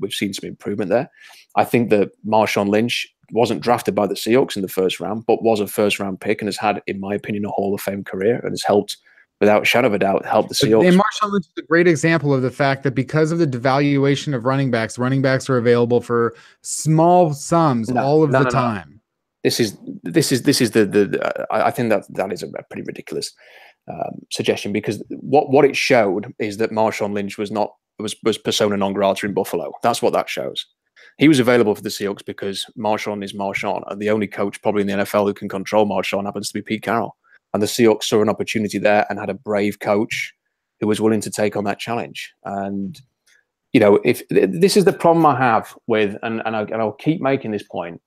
we've seen some improvement there. I think that Marshawn Lynch wasn't drafted by the Seahawks in the first round, but was a first-round pick and has had, in my opinion, a Hall of Fame career and has helped, without a shadow of a doubt, help the Seahawks. And Marshawn Lynch is a great example of the fact that because of the devaluation of running backs are available for small sums all of the time. This is the I think that is a pretty ridiculous suggestion, because what it showed is that Marshawn Lynch was persona non grata in Buffalo. That's what that shows. He was available for the Seahawks because Marshawn is Marshawn, and the only coach probably in the NFL who can control Marshawn happens to be Pete Carroll. And the Seahawks saw an opportunity there and had a brave coach who was willing to take on that challenge. And if this is the problem I have with, and I'll keep making this point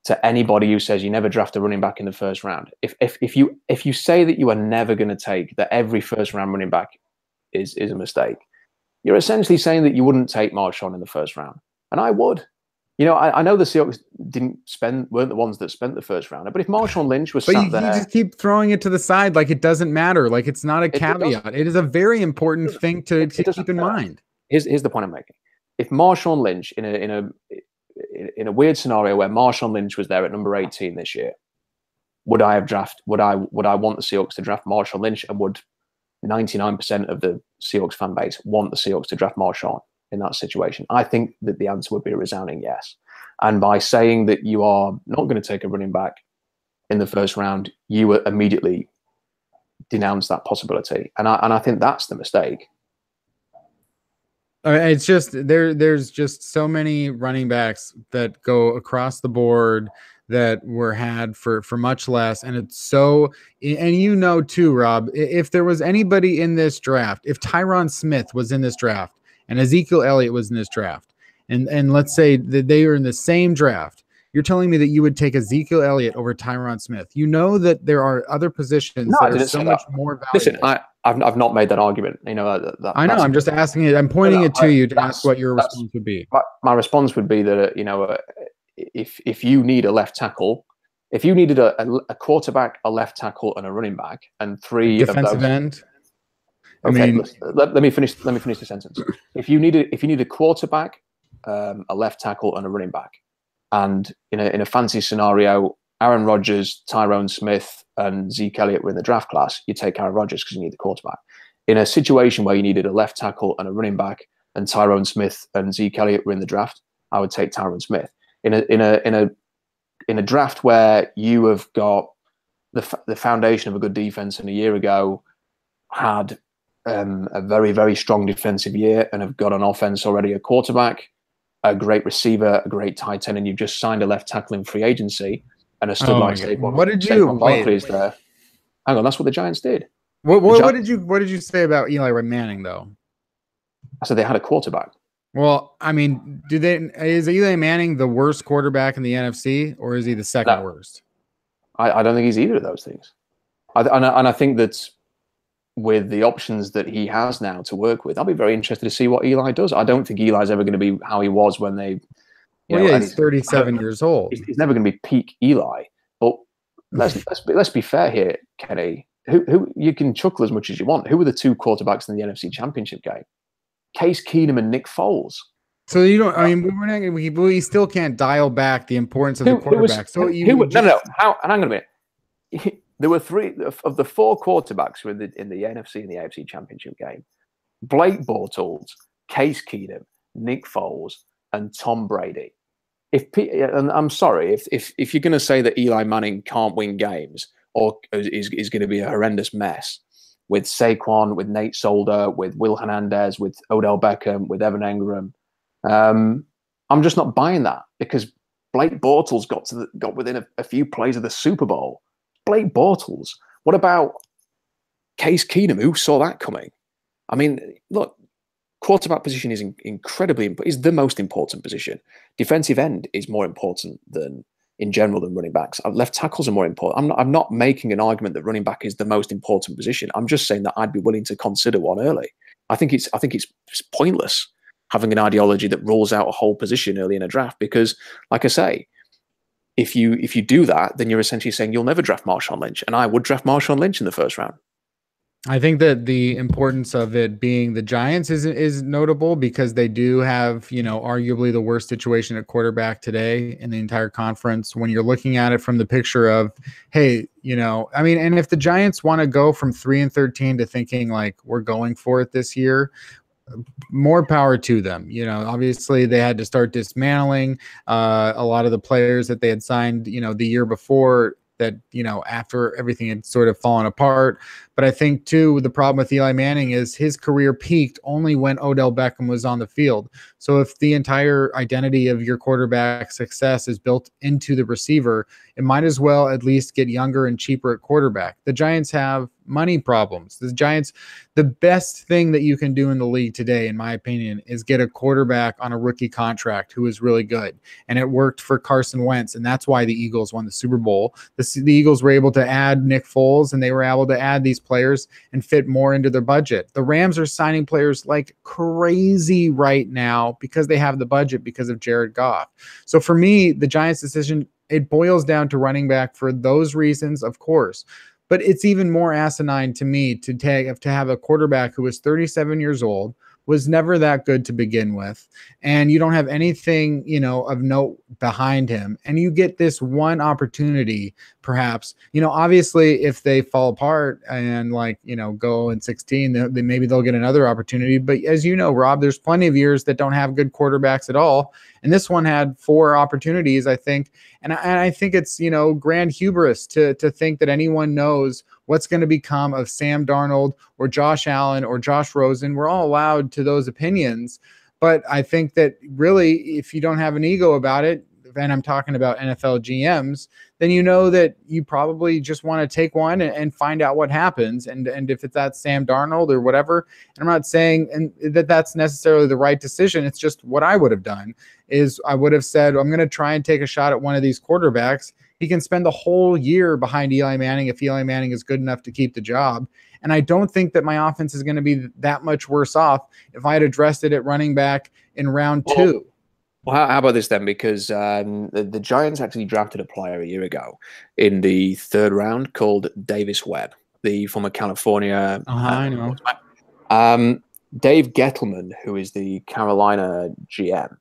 to anybody who says you never draft a running back in the first round. If you say that you are never going to take, that every first round running back is a mistake, you're essentially saying that you wouldn't take Marshawn in the first round. And I would. I know the Seahawks weren't the ones that spent the first rounder, but if Marshawn Lynch was sat there, you just keep throwing it to the side like it doesn't matter, like it's not a caveat. It is a very important thing to keep in mind. Here's the point I'm making. If Marshawn Lynch in a weird scenario where Marshawn Lynch was there at number 18 this year, would I want the Seahawks to draft Marshawn Lynch, and would 99% of the Seahawks fan base want the Seahawks to draft Marshawn in that situation? I think that the answer would be a resounding yes. And by saying that you are not going to take a running back in the first round, you immediately denounce that possibility. And I think that's the mistake. It's just there's just so many running backs that go across the board that were had for much less. And it's so, and too, Rob, if there was anybody in this draft, if Tyron Smith was in this draft and Ezekiel Elliott was in this draft, and let's say that they are in the same draft, you're telling me that you would take Ezekiel Elliott over Tyron Smith. You know that there are other positions that are so much more valuable. Listen, I've not made that argument. You know, I know. I'm just asking it. I'm pointing it to you to ask what your response would be. My response would be that, you know, if you need a left tackle, if you needed a quarterback, a left tackle, and a running back, and three defensive end. Okay, I mean, let me finish the sentence. If you need a quarterback, a left tackle, and a running back, and in a fancy scenario, Aaron Rodgers, Tyrone Smith, and Zeke Elliott were in the draft class, you take Aaron Rodgers because you need the quarterback. In a situation where you needed a left tackle and a running back, and Tyrone Smith and Zeke Elliott were in the draft, I would take Tyrone Smith. In a draft where you have got the foundation of a good defense, and a year ago had a very, very strong defensive year, and have got on offense already a quarterback, a great receiver, a great tight end, and you've just signed a left tackle in free agency, and a stud like Saquon. What did you Barkley there? Hang on, that's what the Giants did. What did you say about Eli Manning though? I said they had a quarterback. Well, I mean, is Eli Manning the worst quarterback in the NFC, or is he the second worst? I don't think he's either of those things. And I think that with the options that he has now to work with, I'll be very interested to see what Eli does. I don't think Eli's ever going to be how he was when they. He's 37 years old. He's never going to be peak Eli. But let's be fair here, Kenny. Who you can chuckle as much as you want. Who were the two quarterbacks in the NFC Championship game? Case Keenum and Nick Foles. So you don't. I mean, we still can't dial back the importance of the quarterback. No. Hang on a minute. There were three of the four quarterbacks who were in the NFC and the AFC Championship game. Blake Bortles, Case Keenum, Nick Foles, and Tom Brady. And I'm sorry, if you're going to say that Eli Manning can't win games or is going to be a horrendous mess with Saquon, with Nate Solder, with Will Hernandez, with Odell Beckham, with Evan Engram, I'm just not buying that, because Blake Bortles got within a few plays of the Super Bowl. Blake Bortles. What about Case Keenum? Who saw that coming? I mean, look, quarterback position is incredibly important. Is the most important position. Defensive end is more important in general than running backs. Left tackles are more important. I'm not making an argument that running back is the most important position. I'm just saying that I'd be willing to consider one early. I think it's pointless having an ideology that rules out a whole position early in a draft, because, like I say, if you do that, then you're essentially saying you'll never draft Marshawn Lynch, and I would draft Marshawn Lynch in the first round. I think that the importance of it being the Giants is notable, because they do have, arguably the worst situation at quarterback today in the entire conference. When you're looking at it from the picture of, hey, and if the Giants want to go from 3-13 to thinking like we're going for it this year, more power to them. Obviously they had to start dismantling a lot of the players that they had signed, the year before, that, after everything had sort of fallen apart. But I think, too, the problem with Eli Manning is his career peaked only when Odell Beckham was on the field. So if the entire identity of your quarterback success is built into the receiver, it might as well at least get younger and cheaper at quarterback. The Giants have money problems. The best thing that you can do in the league today, in my opinion, is get a quarterback on a rookie contract who is really good. And it worked for Carson Wentz, and that's why the Eagles won the Super Bowl. The Eagles were able to add Nick Foles, and they were able to add these players and fit more into their budget. The Rams are signing players like crazy right now because they have the budget because of Jared Goff. So for me, the Giants' decision, it boils down to running back for those reasons, of course. But it's even more asinine to me to have a quarterback who is 37 years old, was never that good to begin with, and you don't have anything, of note behind him, and you get this one opportunity, perhaps, obviously if they fall apart and go in 16, then maybe they'll get another opportunity. But as you know, Rob, there's plenty of years that don't have good quarterbacks at all. And this one had 4 opportunities, I think. And I think it's, grand hubris to think that anyone knows what's going to become of Sam Darnold or Josh Allen or Josh Rosen. We're all allowed to those opinions. But I think that really, if you don't have an ego about it, and I'm talking about NFL GMs, then you know that you probably just want to take one and find out what happens. And if it's that Sam Darnold or whatever, and I'm not saying that that's necessarily the right decision. It's just what I would have done is I would have said, I'm going to try and take a shot at one of these quarterbacks. He can spend the whole year behind Eli Manning if Eli Manning is good enough to keep the job. And I don't think that my offense is going to be that much worse off if I had addressed it at running back in round 2. Well, how about this then? Because the Giants actually drafted a player a year ago in the 3rd round called Davis Webb, the former California. I know. Dave Gettleman, who is the Carolina GM,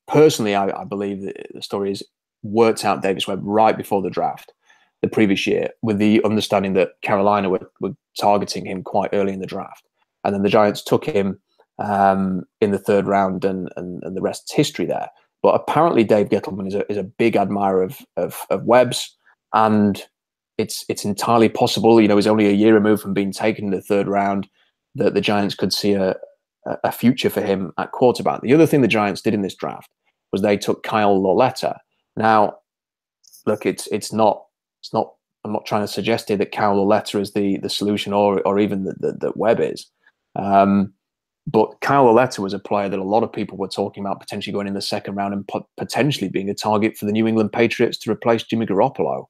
personally, I believe that the story is worked out Davis Webb right before the draft the previous year, with the understanding that Carolina were targeting him quite early in the draft. And then the Giants took him in the 3rd round, and the rest's history there. But apparently Dave Gettleman is a big admirer of Webb's, and it's entirely possible, he's only a year removed from being taken in the 3rd round, that the Giants could see a future for him at quarterback. The other thing the Giants did in this draft was they took Kyle Lauletta. Now, look, it's not. I'm not trying to suggest here that Kyle Lauletta is the solution, or even that Webb is. But Kyle Lauletta was a player that a lot of people were talking about potentially going in the 2nd round and potentially being a target for the New England Patriots to replace Jimmy Garoppolo.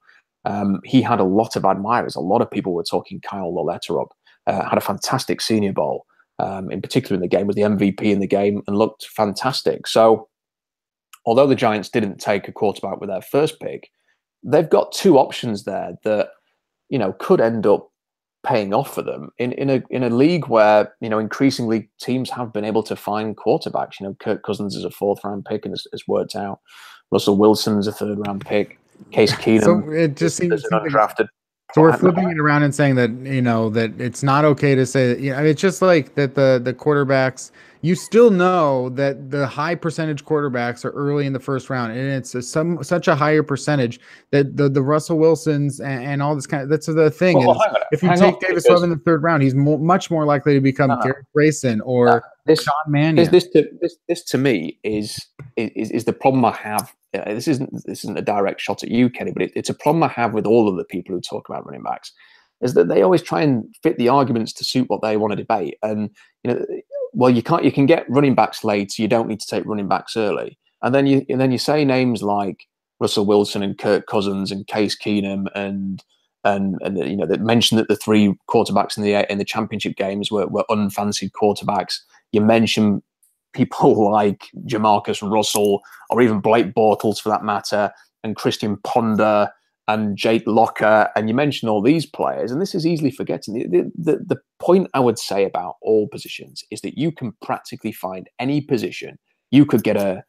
He had a lot of admirers. A lot of people were talking Kyle Lauletta up. Had a fantastic Senior Bowl, in particular in the game, was the MVP in the game and looked fantastic. So although the Giants didn't take a quarterback with their 1st pick, they've got 2 options there that, could end up paying off for them in a league where, increasingly teams have been able to find quarterbacks. Kirk Cousins is a 4th round pick and has worked out. Russell Wilson's a 3rd round pick. Case Keenum So it just seems undrafted. So we're flipping it around and saying that, that it's not okay to say that, it's just like that the quarterbacks, you still know that the high percentage quarterbacks are early in the 1st round. And it's such a higher percentage that the Russell Wilsons and all this that's the thing. If you take Davis Webb in the 3rd round, he's much more likely to become Garrett Grayson or Sean Mannion. This to me is the problem I have. This isn't a direct shot at you, Kenny, but it's a problem I have with all of the people who talk about running backs, is that they always try and fit the arguments to suit what they want to debate. And you can get running backs late, so you don't need to take running backs early. And then you say names like Russell Wilson and Kirk Cousins and Case Keenum and that mention that the 3 quarterbacks in the championship games were unfancied quarterbacks. You mention people like Jamarcus Russell, or even Blake Bortles for that matter, and Christian Ponder and Jake Locker, and you mention all these players, and this is easily forgetting. The point I would say about all positions is that you can practically find any position. You could get a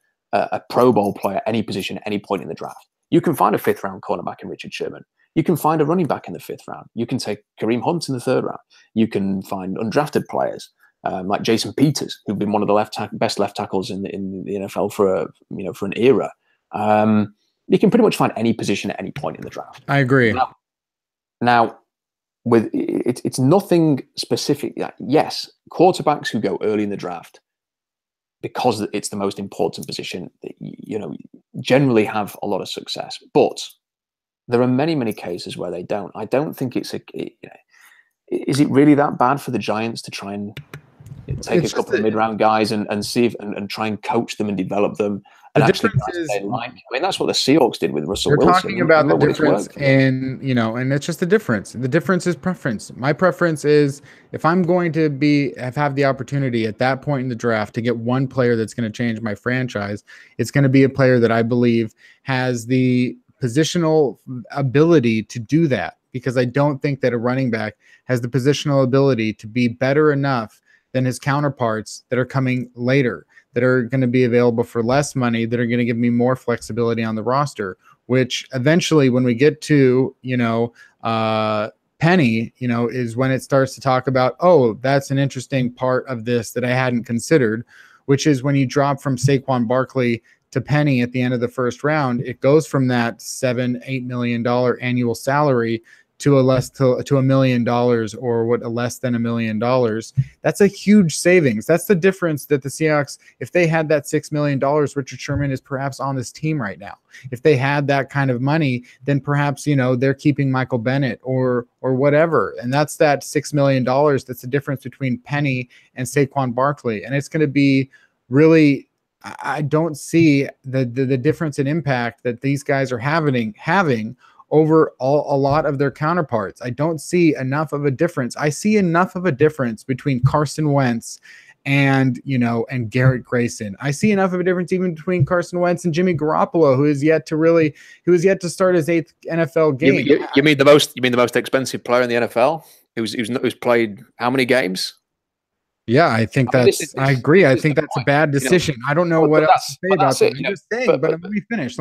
Pro Bowl player, any position, at any point in the draft. You can find a 5th round cornerback in Richard Sherman. You can find a running back in the 5th round. You can take Kareem Hunt in the 3rd round. You can find undrafted players. Like Jason Peters, who've been one of the best left tackles in the NFL for an era. You can pretty much find any position at any point in the draft. I agree. Now with it's nothing specific. Yes, quarterbacks who go early in the draft, because it's the most important position, generally have a lot of success. But there are many cases where they don't. I don't think is it really that bad for the Giants to try and take a couple of mid-round guys and see if and try and coach them and develop them and actually they like. I mean, that's what the Seahawks did with Russell Wilson. We're talking about the difference and it's just the difference. The difference is preference. My preference is, if I'm going to have the opportunity at that point in the draft to get one player that's going to change my franchise, it's going to be a player that I believe has the positional ability to do that, because I don't think that a running back has the positional ability to be better enough than his counterparts that are coming later, that are going to be available for less money, that are going to give me more flexibility on the roster, which eventually when we get to, Penny, is when it starts to talk about, oh, that's an interesting part of this that I hadn't considered, which is when you drop from Saquon Barkley to Penny at the end of the 1st round, it goes from that $7-8 million annual salary to $1 million or what less than $1 million. That's a huge savings. That's the difference that the Seahawks, if they had that $6 million, Richard Sherman is perhaps on this team right now. If they had that kind of money, then perhaps, you know, they're keeping Michael Bennett or whatever. And that's that $6 million. That's the difference between Penny and Saquon Barkley. And it's going to be really, I don't see the difference in impact that these guys are having over a lot of their counterparts. I don't see enough of a difference. I see enough of a difference between Carson Wentz and, you know, and Garrett Grayson. I see enough of a difference even between Carson Wentz and Jimmy Garoppolo, who is yet to start his 8th NFL game. You mean the most expensive player in the NFL who's played how many games? Yeah, I think I agree. I think that's a bad decision. I don't know what else to say about that. I'm just saying, but let me finish.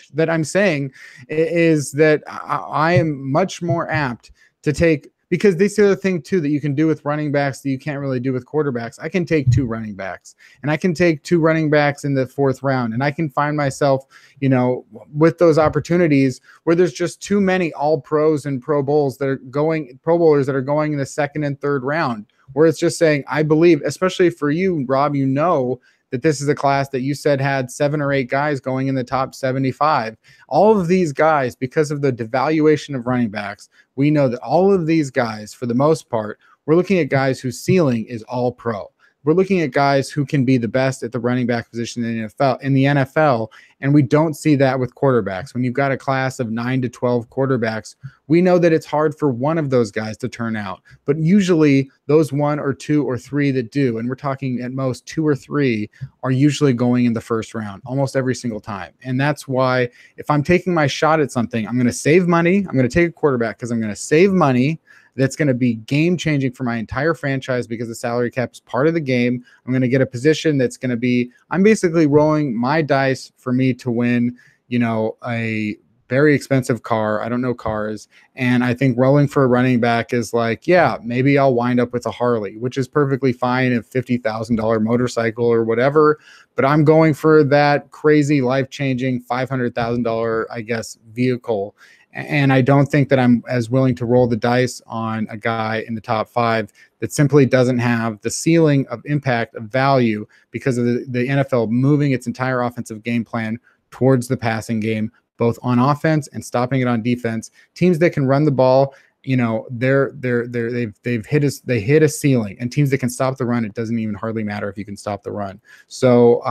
That I'm saying is that I am much more apt to take, because this is the other thing too that you can do with running backs that you can't really do with quarterbacks. I can take 2 running backs, and I can take 2 running backs in the 4th round, and I can find myself, you know, with those opportunities where there's just too many all pros and Pro Bowlers that are going in the 2nd and 3rd round, where it's just saying, I believe, especially for you, Rob, you know, that this is a class that you said had 7 or 8 guys going in the top 75. All of these guys, because of the devaluation of running backs, we know that all of these guys, for the most part, we're looking at guys whose ceiling is all pro. We're looking at guys who can be the best at the running back position in the NFL, and we don't see that with quarterbacks. When you've got a class of 9 to 12 quarterbacks, we know that it's hard for one of those guys to turn out, but usually those 1 or 2 or 3 that do, and we're talking at most 2 or 3, are usually going in the 1st round almost every single time. And that's why if I'm taking my shot at something, I'm going to save money. I'm going to take a quarterback because I'm going to save money. That's going to be game changing for my entire franchise because the salary cap is part of the game. I'm going to get a position that's going to be, I'm basically rolling my dice for me to win, you know, a very expensive car. I don't know cars. And I think rolling for a running back is like, yeah, maybe I'll wind up with a Harley, which is perfectly fine, a $50,000 motorcycle or whatever. But I'm going for that crazy life-changing $500,000, I guess, vehicle. And I don't think that I'm as willing to roll the dice on a guy in the top 5 that simply doesn't have the ceiling of impact of value because of the NFL moving its entire offensive game plan towards the passing game, both on offense and stopping it on defense. Teams that can run the ball, you know, they've hit a ceiling, and teams that can stop the run, it doesn't even hardly matter if you can stop the run. So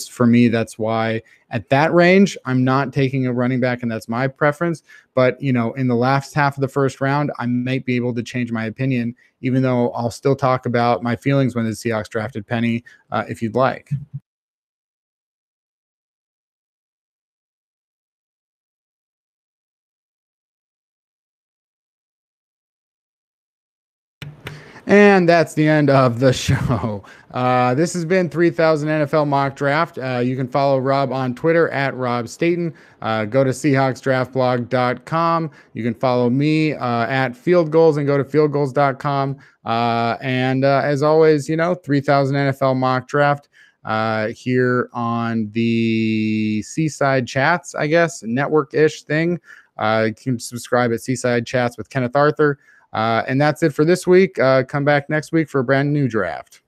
for me, that's why at that range, I'm not taking a running back, and that's my preference. But, you know, in the last half of the 1st round, I might be able to change my opinion, even though I'll still talk about my feelings when the Seahawks drafted Penny, if you'd like. And that's the end of the show. This has been 3000 NFL Mock Draft. You can follow Rob on Twitter at Rob Staton. Go to SeahawksDraftBlog.com. You can follow me at Field Goals and go to fieldgoals.com. And as always, you know, 3000 NFL Mock Draft here on the Seaside Chats, I guess, network-ish thing. You can subscribe at Seaside Chats with Kenneth Arthur. And that's it for this week. Come back next week for a brand new draft.